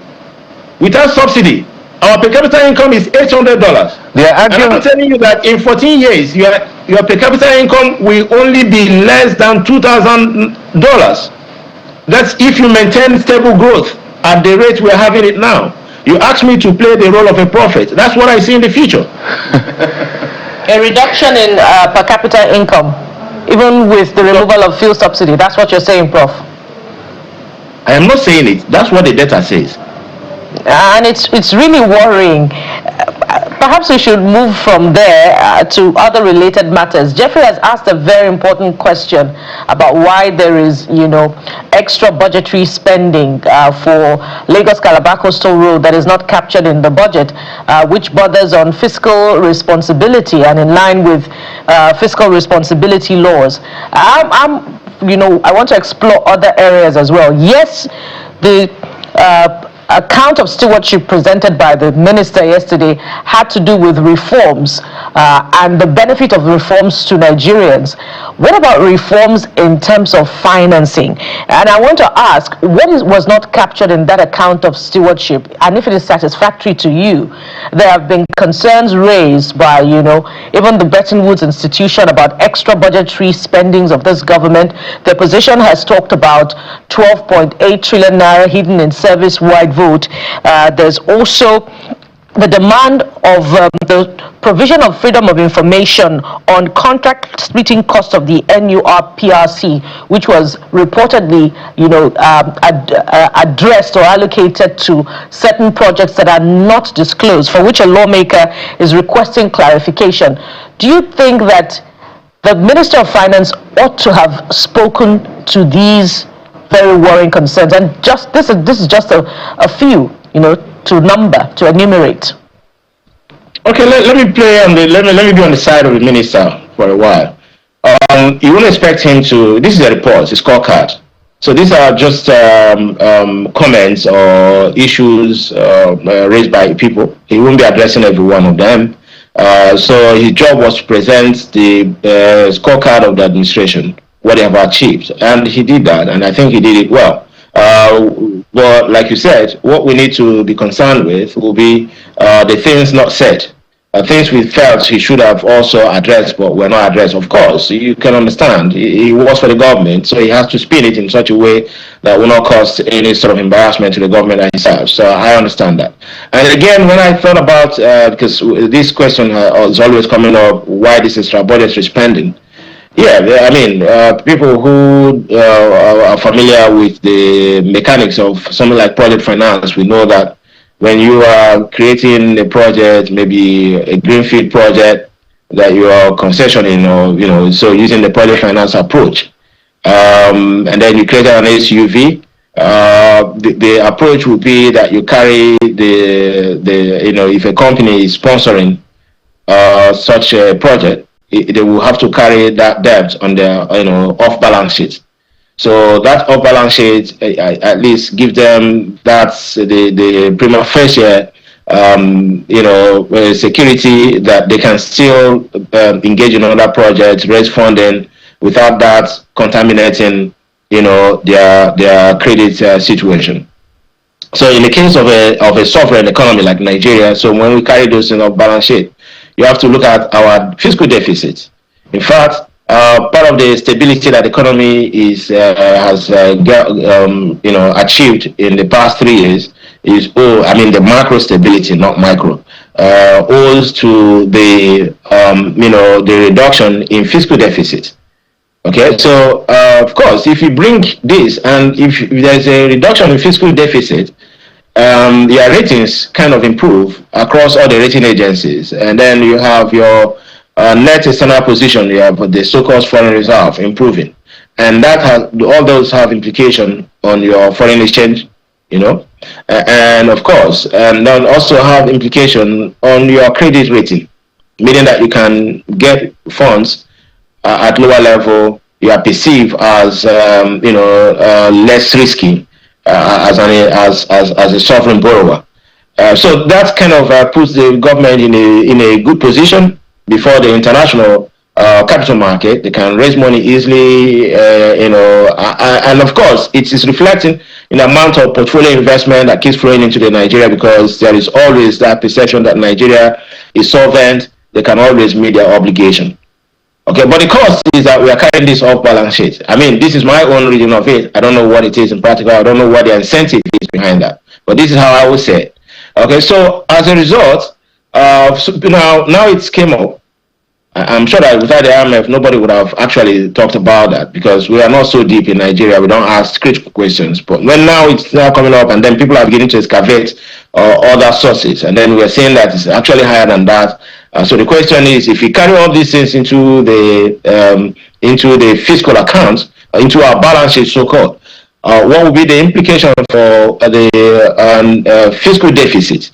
Without subsidy, our per capita income is $800. And I'm telling you that in 14 years, your per capita income will only be less than $2,000. That's if you maintain stable growth at the rate we're having it now. You asked me to play the role of a prophet. That's what I see in the future. A reduction in per capita income, even with the removal of fuel subsidy. That's what you're saying, Prof. I am not saying it. That's what the data says. And it's really worrying. Perhaps we should move from there to other related matters. Jeffrey has asked a very important question about why there is, extra budgetary spending for Lagos-Calabar Coastal Road that is not captured in the budget, which borders on fiscal responsibility and in line with fiscal responsibility laws. I want to explore other areas as well. Yes, the account of stewardship presented by the minister yesterday had to do with reforms and the benefit of reforms to Nigerians. What about reforms in terms of financing? And I want to ask, what was not captured in that account of stewardship? And if it is satisfactory to you, there have been concerns raised by, even the Bretton Woods institution about extra budgetary spendings of this government. The opposition has talked about 12.8 trillion naira hidden in service-wide vote. There's also the demand of the provision of freedom of information on contract splitting cost of the NURPRC, which was reportedly, addressed or allocated to certain projects that are not disclosed, for which a lawmaker is requesting clarification. Do you think that the Minister of Finance ought to have spoken to these very worrying concerns? And just this is just a few, to enumerate. Okay, let me play on let me be on the side of the minister for a while. You won't expect him to. This is a report, it's scorecard. So these are just comments or issues raised by people. He won't be addressing every one of them. So his job was to present the scorecard of the administration, what they have achieved, and he did that, and I think he did it well. But like you said, what we need to be concerned with will be the things not said. Things we felt he should have also addressed, but were not addressed. Of course, you can understand. He works for the government, so he has to spin it in such a way that will not cause any sort of embarrassment to the government that he serves. So I understand that. And again, when I thought about, because this question is always coming up, why this extra budgetary spending? Yeah, I mean, people who are familiar with the mechanics of something like project finance, we know that when you are creating a project, maybe a greenfield project that you are concessioning, or so using the project finance approach, and then you create an SUV. The approach would be that you carry if a company is sponsoring such a project, they will have to carry that debt on their off balance sheet. So that off balance sheet at least give them the prima facie security that they can still engage in other projects, raise funding without that contaminating their credit situation. So in the case of a sovereign economy like Nigeria, so when we carry those in our balance sheet, you have to look at our fiscal deficit. In fact, part of the stability that the economy has achieved in the past 3 years is the macro stability, not micro, owes to the the reduction in fiscal deficit. Okay, so of course, if you bring this, and if there's a reduction in fiscal deficit, your ratings kind of improve across all the rating agencies, and then you have your net external position, you have the so-called foreign reserve improving, and all those have implication on your foreign exchange, and of course, and then also have implication on your credit rating, meaning that you can get funds at lower level. You are perceived as less risky as a sovereign borrower. So that kind of puts the government in a good position before the international capital market. They can raise money easily, and of course it is reflecting in the amount of portfolio investment that keeps flowing into the Nigeria, because there is always that perception that Nigeria is solvent. They can always meet their obligation. Okay, but the cost is that we are carrying this off balance sheet. I mean, this is my own reading of it. I don't know what it is in practical. I don't know what the incentive is behind that. But this is how I would say it. Okay, so as a result, now it's came up. I'm sure that without the IMF, nobody would have actually talked about that, because we are not so deep in Nigeria. We don't ask critical questions. But when now it's now coming up, and then people are beginning to excavate other sources, and then we're saying that it's actually higher than that. So the question is, if we carry all these things into the fiscal accounts, into our balance sheet, so-called, what will be the implication for the fiscal deficit?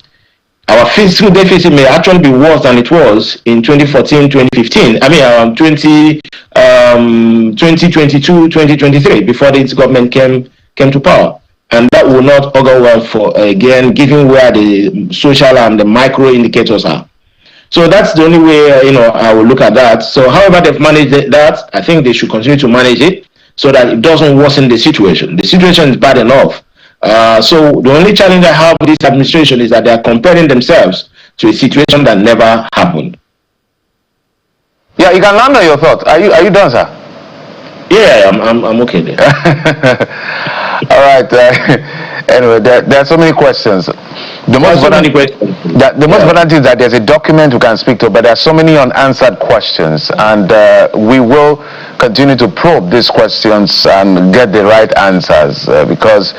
Our fiscal deficit may actually be worse than it was in 2014, 2015. I mean, around 2022, 2023, before this government came to power. And that will not augur well for, again, given where the social and the micro indicators are. So that's the only way, I will look at that. So however they've managed that, I think they should continue to manage it so that it doesn't worsen the situation. The situation is bad enough. So the only challenge I have with this administration is that they are comparing themselves to a situation that never happened. Yeah, you can land on your thought. Are you done, sir? Yeah, I'm okay there. All right. Anyway, there are so many questions. The most so many important, questions. the most important thing is that there's a document we can speak to, but there are so many unanswered questions, and we will continue to probe these questions and get the right answers, because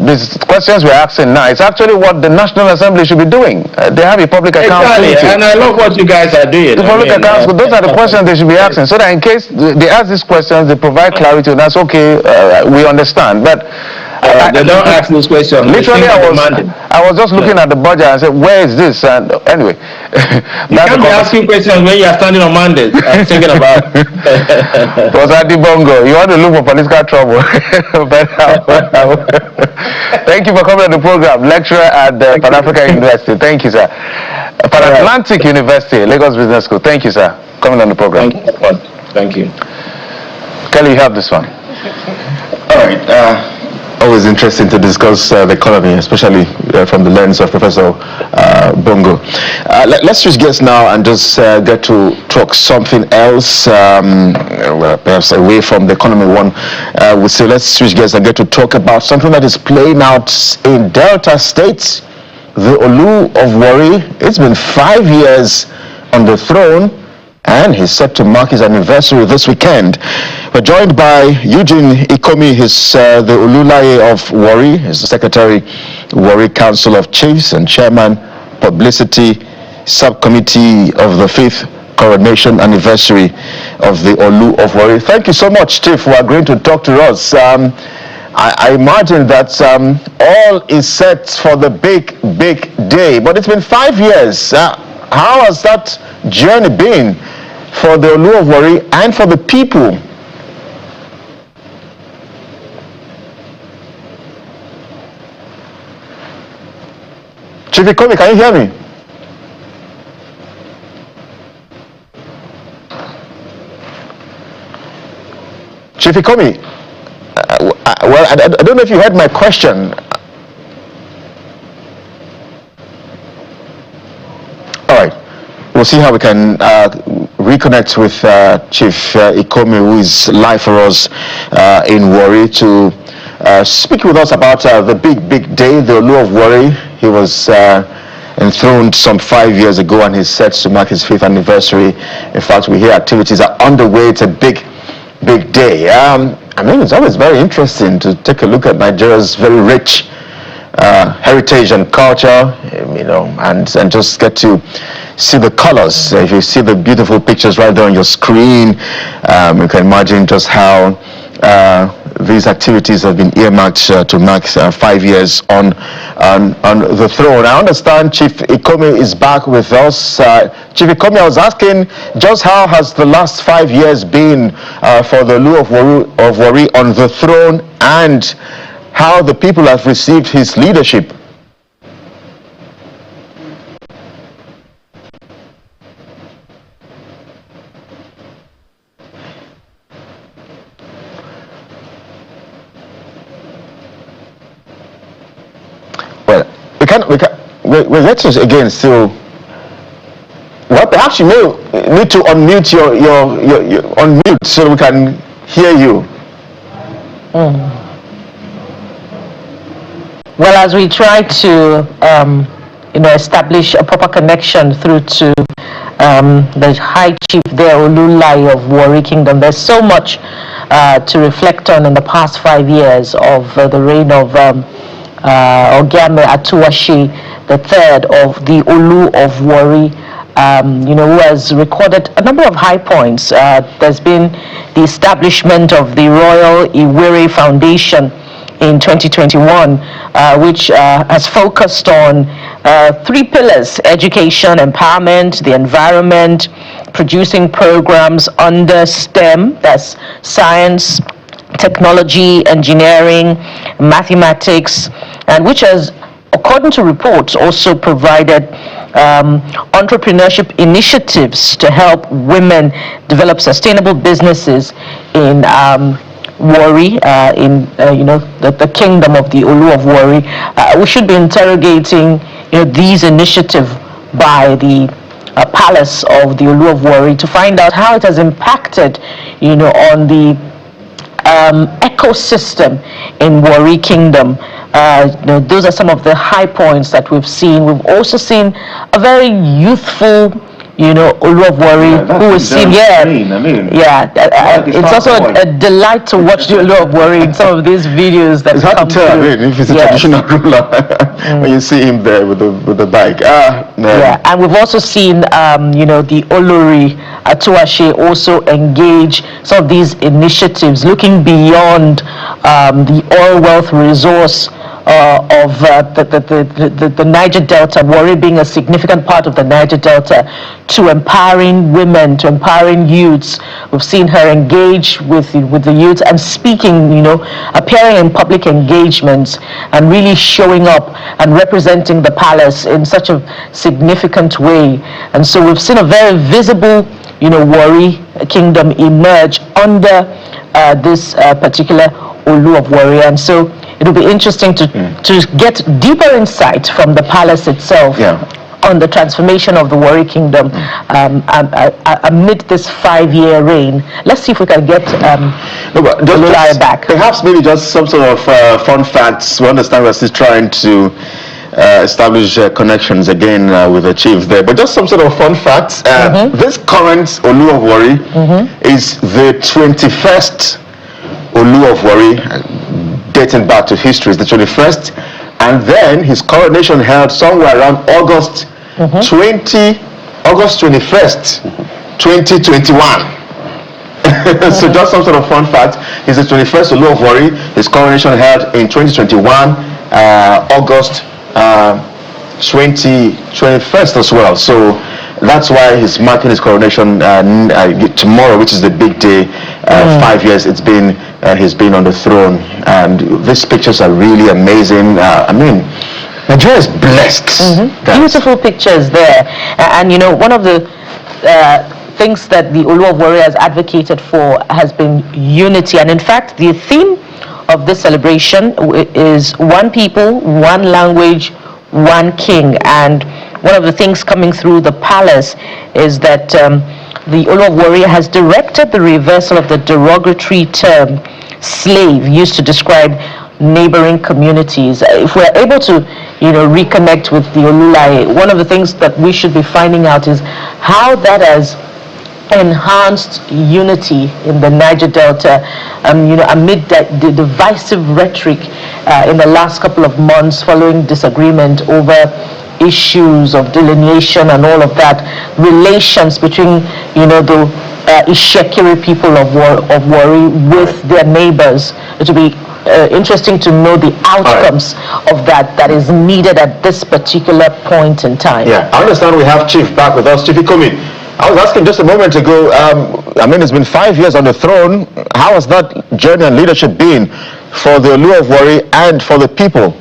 these questions we're asking now, it's actually what the National Assembly should be doing. They have a public accounts committee. And I love what you guys are doing. The public accounts, those are the questions they should be asking, so that in case they ask these questions, they provide clarity, and that's okay, we understand. But they don't ask those questions. Literally, I was just looking at the budget and said, "Where is this?" And anyway, you can't be asking questions when you are standing on Mondays and thinking about. Was that the bongo? You want to look for political trouble? Thank you for coming on the program, lecturer at Pan African University. Thank you, sir. Pan Atlantic University, Lagos Business School. Thank you, sir, coming on the program. Thank you. Kelly, you have this one. All right. Always interesting to discuss the economy, especially from the lens of Professor Bongo. Let's switch gears now and just get to talk something else, perhaps away from the economy one. We say let's switch gears and get to talk about something that is playing out in Delta State, the Olu of Warri. It's been 5 years on the throne, and he's set to mark his anniversary this weekend. We're joined by Eugene Ikomi. He's the Olulaye of Warri. He's the Secretary, Warri Council of Chiefs, and Chairman, Publicity Subcommittee of the 5th Coronation Anniversary of the Olu of Warri. Thank you so much, Chief, for agreeing to talk to us. I imagine that all is set for the big day, but it's been 5 years. How has that journey been for the Olu of Warri and for the people? Chief Ikomi, can you hear me? Chief Ikomi, well, I don't know if you heard my question. All right. We'll see how we can reconnect with Chief Ikomi, who is live for us in Warri, to speak with us about the big day, the Olu of Warri. He was enthroned some 5 years ago, and he's set to mark his 5th anniversary. In fact, we hear activities are underway. It's a big day. I mean, it's always very interesting to take a look at Nigeria's very rich heritage and culture, and just get to see the colors. If you see the beautiful pictures right there on your screen, you can imagine just how these activities have been earmarked to mark 5 years on the throne. I understand Chief Ikomi is back with us. Chief Ikomi, I was asking, just how has the last 5 years been for the Olu of Warri on the throne, and how the people have received his leadership? Well, let's again still. Well, perhaps you may need to unmute your unmute so we can hear you. Well, as we try to establish a proper connection through to the High Chief there, Olulaye of Warri Kingdom, there's so much to reflect on in the past 5 years of the reign of Ogiame Atuwashi III of the Olu of Warri, who has recorded a number of high points. There's been the establishment of the Royal Iwere Foundation in 2021, which has focused on 3 pillars: education, empowerment, the environment, producing programs under STEM, that's science, technology, engineering, mathematics, and which has, according to reports, also provided entrepreneurship initiatives to help women develop sustainable businesses in Warri, in the kingdom of the Olu of Warri. We should be interrogating these initiatives by the palace of the Olu of Warri to find out how it has impacted on the ecosystem in Warri Kingdom. those are some of the high points that we've seen. We've also seen a very youthful, Olu of Warri, who was seen, it's also a delight to watch the Olu of Warri in some of these videos that it's hard to tell, if it's a traditional ruler when you see him there with the bike. Yeah, and we've also seen, the Olori Atuashe also engage some of these initiatives, looking beyond the oil wealth resource of the Niger Delta, Warri being a significant part of the Niger Delta, to empowering women, to empowering youths. We've seen her engage with the youths and speaking, appearing in public engagements and really showing up and representing the palace in such a significant way. And so we've seen a very visible, Warri kingdom emerge under this particular Olu of Warri. And so it'll be interesting to get deeper insight from the palace itself on the transformation of the Warri kingdom amid this 5-year reign. Let's see if we can get Olulare back. Perhaps maybe just some sort of fun facts. We understand we're still trying to establish connections again with the chief there, but just some sort of fun facts. This current Olu of Warri is the 21st Olu of Warri, dating back to history, is the 21st, and then his coronation held somewhere around August 21st, 2021. So just some sort of fun fact, he's the 21st Olu of Warri. His coronation held in 2021, August 21st as well. So that's why he's marking his coronation tomorrow, which is the big day. 5 years he's been on the throne, and these pictures are really amazing. Nigeria is blessed. Beautiful pictures there, and one of the things that the Olu of Warri has advocated for has been unity, and in fact the theme of this celebration is one people, one language, one king. And one of the things coming through the palace is that the Olu of Warri has directed the reversal of the derogatory term slave used to describe neighboring communities. If we're able to reconnect with the Olulare, one of the things that we should be finding out is how that has enhanced unity in the Niger Delta, amid the divisive rhetoric in the last couple of months following disagreement over issues of delineation and all of that, relations between the Ishekiri people of Warri with their neighbors. It will be interesting to know the outcomes of that is needed at this particular point in time. Yeah, I understand we have Chief back with us. Chief Ikomi, I was asking just a moment ago, it's been 5 years on the throne. How has that journey and leadership been for the Olu of Warri and for the people?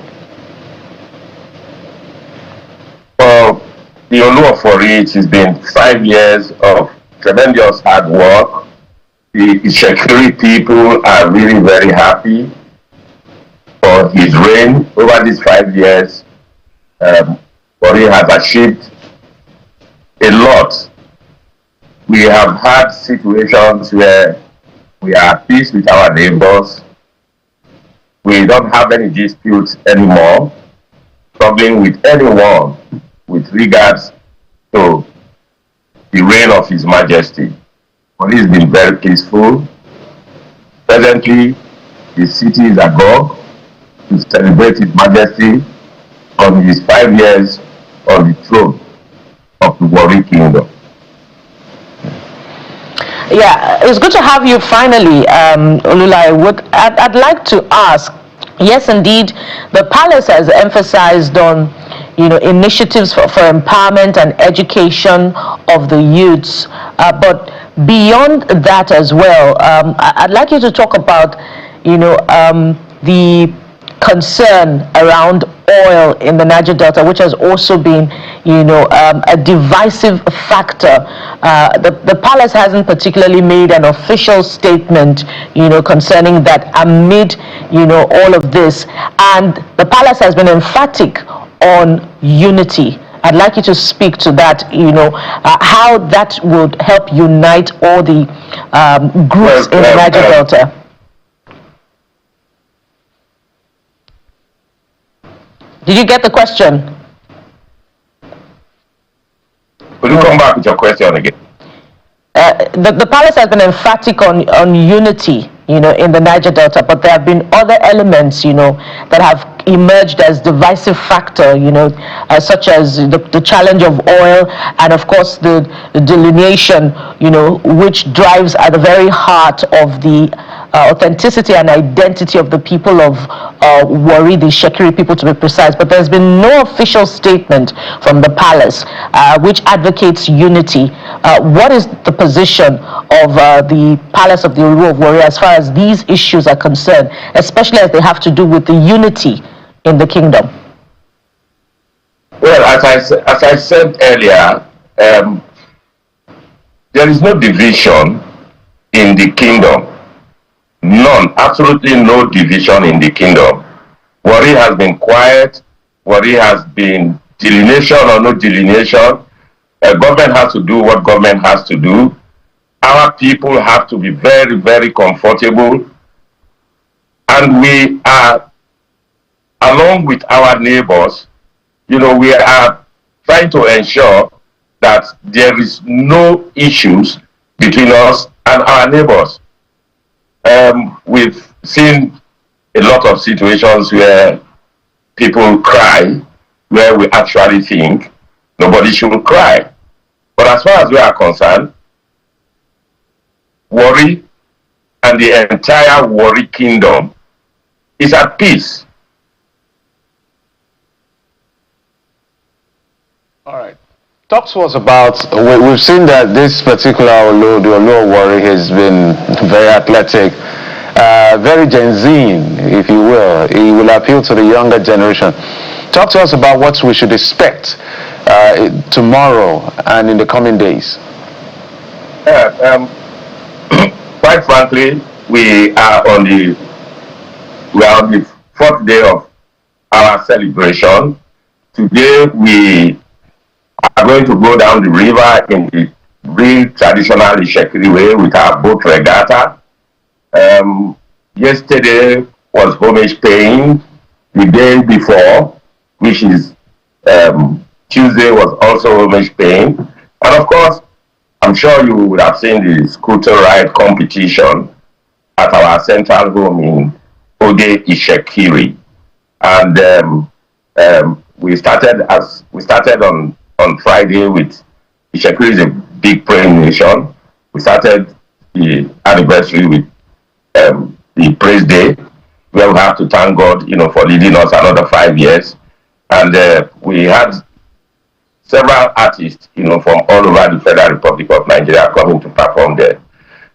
For the Olu of Warri, it has been 5 years of tremendous hard work. The Ishekiri people are really very happy for his reign. Over these 5 years, Warri has achieved a lot. We have had situations where we are at peace with our neighbors. We don't have any disputes anymore, struggling with anyone with regards to the reign of His Majesty. Warri has been very peaceful. Presently, the city is agog to celebrate His Majesty on his 5 years on the throne of the Warri Kingdom. Yeah, it's good to have you finally, Olulare. I'd like to ask, yes, indeed, the palace has emphasized on, initiatives for empowerment and education of the youths, but beyond that as well, I'd like you to talk about, the concern around oil in the Niger Delta, which has also been, a divisive factor. The palace hasn't particularly made an official statement, concerning that amid, all of this. And the palace has been emphatic on unity. I'd like you to speak to that, how that would help unite all the groups in the Niger Delta. Did you get the question? Will you come back with your question again? The palace has been emphatic on unity, in the Niger Delta, but there have been other elements, that have emerged as divisive factor, such as the challenge of oil and, of course, the delineation, which drives at the very heart of the authenticity and identity of the people of Warri, the Shekiri people to be precise. But there's been no official statement from the palace which advocates unity. What is the position of the palace of the Olu of Warri as far as these issues are concerned, especially as they have to do with the unity in the kingdom? Well, as I said earlier, there is no division in the kingdom. None, absolutely no division in the kingdom. Warri has been quiet. Warri has been delineation or no delineation. Government has to do what government has to do. Our people have to be very, very comfortable. And we are, along with our neighbors, we are trying to ensure that there is no issues between us and our neighbors. We've seen a lot of situations where people cry, where we actually think nobody should cry. But as far as we are concerned, Warri and the entire Warri kingdom is at peace. All right. Talk to us about, we've seen that this particular Olu, the Olu of Warri, has been very athletic, very Gen Z, if you will. He will appeal to the younger generation. Talk to us about what we should expect tomorrow and in the coming days. Quite frankly, we are on the fourth day of our celebration. Today we are going to go down the river in the real traditional Shekiri way with our boat regatta. Yesterday was homage paying. The day before, which is Tuesday, was also homage paying. And of course, I'm sure you would have seen the scooter ride competition at our central home in Ode Ishekiri. And we started on Friday with Ishekiri is a big praying nation. We started the anniversary with the praise day, where we have to thank God, for leading us another 5 years. And we had several artists, from all over the Federal Republic of Nigeria coming to perform there.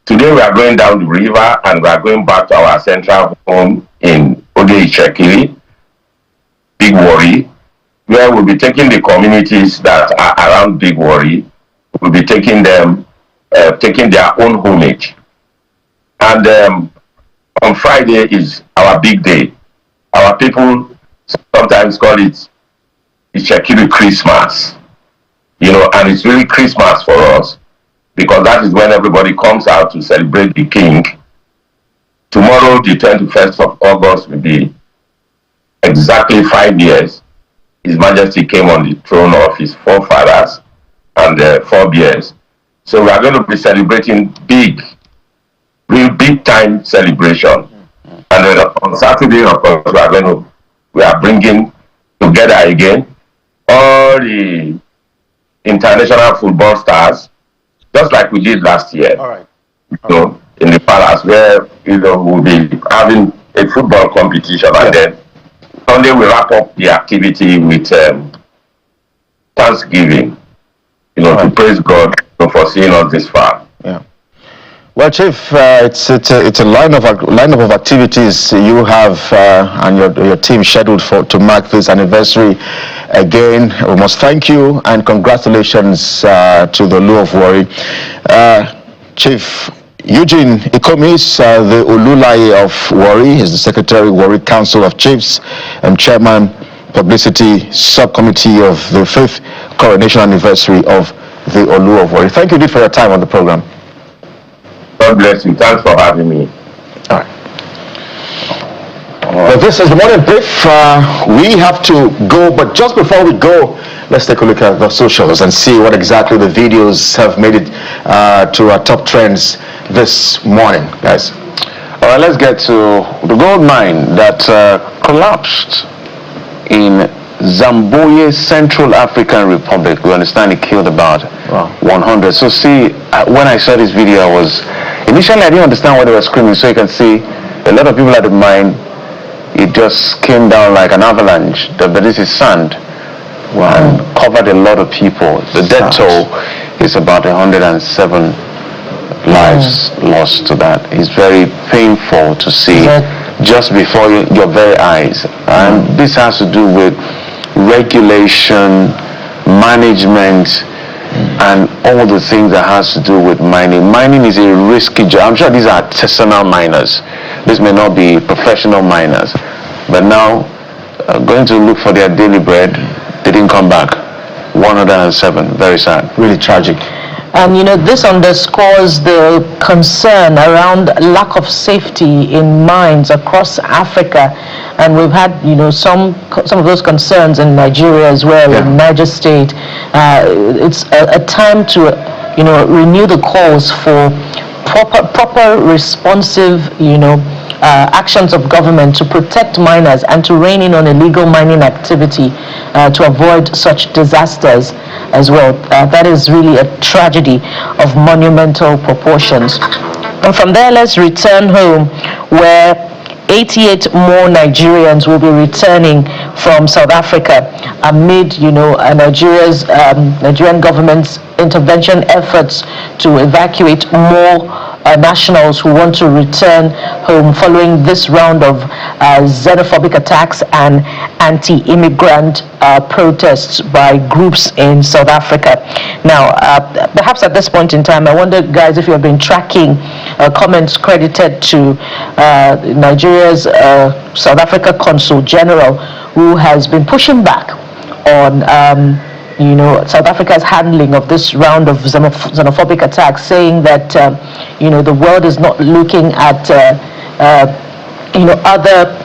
Today we are going down the river and we are going back to our central home in Ode Ishekiri, Big Warri, where we'll be taking the communities that are around Big Warri, we'll be taking them, taking their own homage. And on Friday is our big day. Our people sometimes call it Ishekiri Christmas, and it's really Christmas for us because that is when everybody comes out to celebrate the King. Tomorrow, the 21st of August, will be exactly 5 years. His Majesty came on the throne of his forefathers and 4 years. So we are going to be celebrating real big time celebration. And then on Saturday, of course, we are bringing together again all the international football stars, just like we did last year. All right. In the palace, where we'll be having a football competition, and then Sunday we wrap up the activity with Thanksgiving, to praise God for seeing us this far. Yeah. Well, Chief, it's a lineup of activities you have and your team scheduled to mark this anniversary. Again, we must thank you and congratulations to the Olu of Warri. Chief Eugene Ikomis, the Olulaye of Warri, is the Secretary, Warri Council of Chiefs, and Chairman, Publicity Subcommittee of the 5th Coronation Anniversary of the Olu of Warri. Thank you indeed for your time on the program. God bless you. Thanks for having me. All right. Well, this is the morning brief. We have to go, but just before we go, let's take a look at the socials and see what exactly the videos have made it to our top trends this morning, guys. All right, let's get to the gold mine that collapsed in Zamboye, Central African Republic. We understand it killed about 100. So see, when I saw this video, initially I didn't understand what they were screaming. So you can see a lot of people at the mine. It just came down like an avalanche. But this is sand. And covered a lot of people. The death toll is about 107 lives lost to that. It's very painful to see just before your very eyes. And this has to do with regulation, management, and all the things that has to do with mining. Mining is a risky job. I'm sure these are artisanal miners. This may not be professional miners. But now, going to look for their daily bread, they didn't come back. 107, very sad. Really tragic. And this underscores the concern around lack of safety in mines across Africa. And we've had, some of those concerns in Nigeria as well, in Niger State. It's a time to, renew the calls for proper responsive, actions of government to protect miners and to rein in on illegal mining activity to avoid such disasters as well. That is really a tragedy of monumental proportions. And from there, let's return home, where 88 more Nigerians will be returning from South Africa amid, Nigerian government's intervention efforts to evacuate more nationals who want to return home following this round of xenophobic attacks and anti-immigrant protests by groups in South Africa. Now, perhaps at this point in time, I wonder, guys, if you have been tracking comments credited to Nigeria's South Africa Consul General, who has been pushing back on South Africa's handling of this round of xenophobic attacks, saying that the world is not looking at other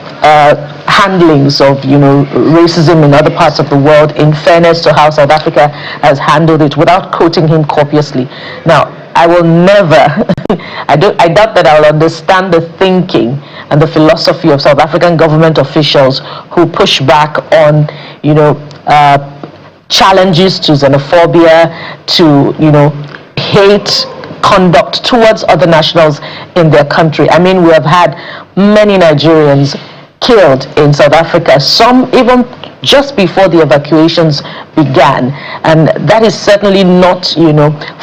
handlings of racism in other parts of the world, in fairness to how South Africa has handled it, without quoting him copiously. Now, I will never I doubt that I will understand the thinking and the philosophy of South African government officials who push back on challenges to xenophobia, to hate conduct towards other nationals in their country. I mean, we have had many Nigerians killed in South Africa, some even just before the evacuations began, and that is certainly not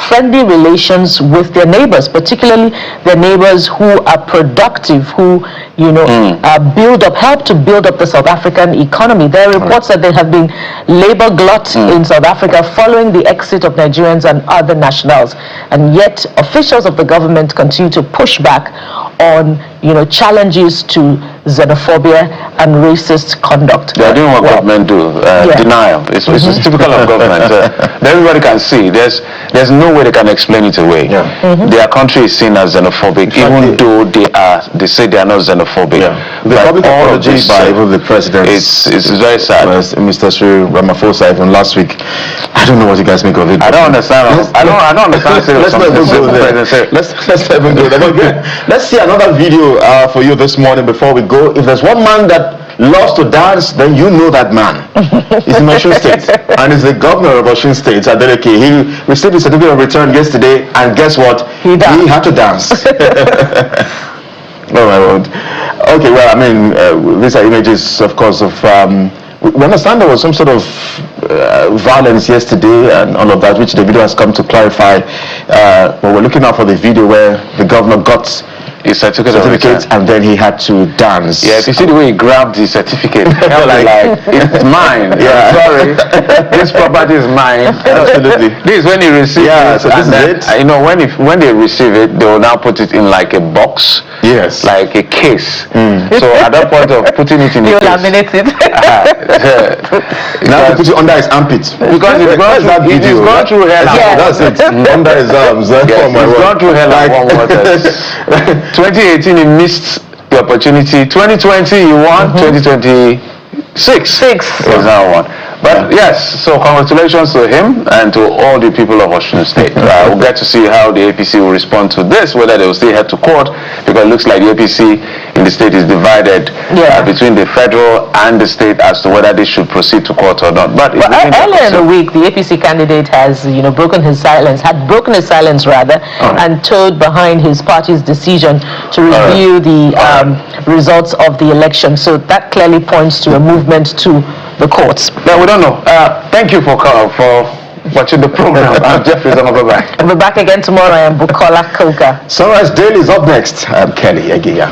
friendly relations with their neighbors, particularly their neighbors who are productive, who help to build up the South African economy. There are reports that there have been labor gluts in South Africa following the exit of Nigerians and other nationals, and yet officials of the government continue to push back on challenges to xenophobia and racist conduct. They are doing what government do, denial. It's typical of government. Everybody can see. There's no way they can explain it away. Their country is seen as xenophobic, even though they say they are not xenophobic. The public apology by even the president. It's very sad. Mr. Sri Ramaphosa, even last week. I don't know what you guys make of it. I don't understand. I don't understand. Let's not even go there. Let's not even go there. Let's see another video for you this morning before we go. If there's one man that loves to dance, then you know that man. He's in Osun State, and he's the governor of Osun State, Adeleke. He received his certificate of return yesterday, and guess what? He had to dance. Oh my word. Okay, well, I mean, these are images, of course, of we understand there was some sort of violence yesterday and all of that, which the video has come to clarify. But we're looking out for the video where the governor got his certificate and then he had to dance. Yeah, if you see the way he grabbed his certificate, like it's mine. Yeah, sorry, this property is mine. Absolutely. This is when he receives it. So this is it. When they receive it, they will now put it in like a box. Yes. Like a case. So at that point of putting it in the case, laminate it. Now they put it under his armpit. Because it's gone through hell. Yeah, that's it. Under his arms. It's gone through hell and warm waters. 2018, he missed the opportunity. 2020 you won, 2026 is now won. But yes, so congratulations to him and to all the people of Washington State. We'll get to see how the APC will respond to this, whether they will still head to court, because it looks like the APC in the state is divided between the federal and the state as to whether they should proceed to court or not. But earlier in the week, the APC candidate has, broken his silence, and stood behind his party's decision to review the results of the election. So that clearly points to a movement to the courts. No, we don't know. Thank you for watching the program. I'm Jeffrey Zamagobay. I'll be back again tomorrow. I am Bukola Koka. Sunrise Daily is up next. I'm Kelly Egiya.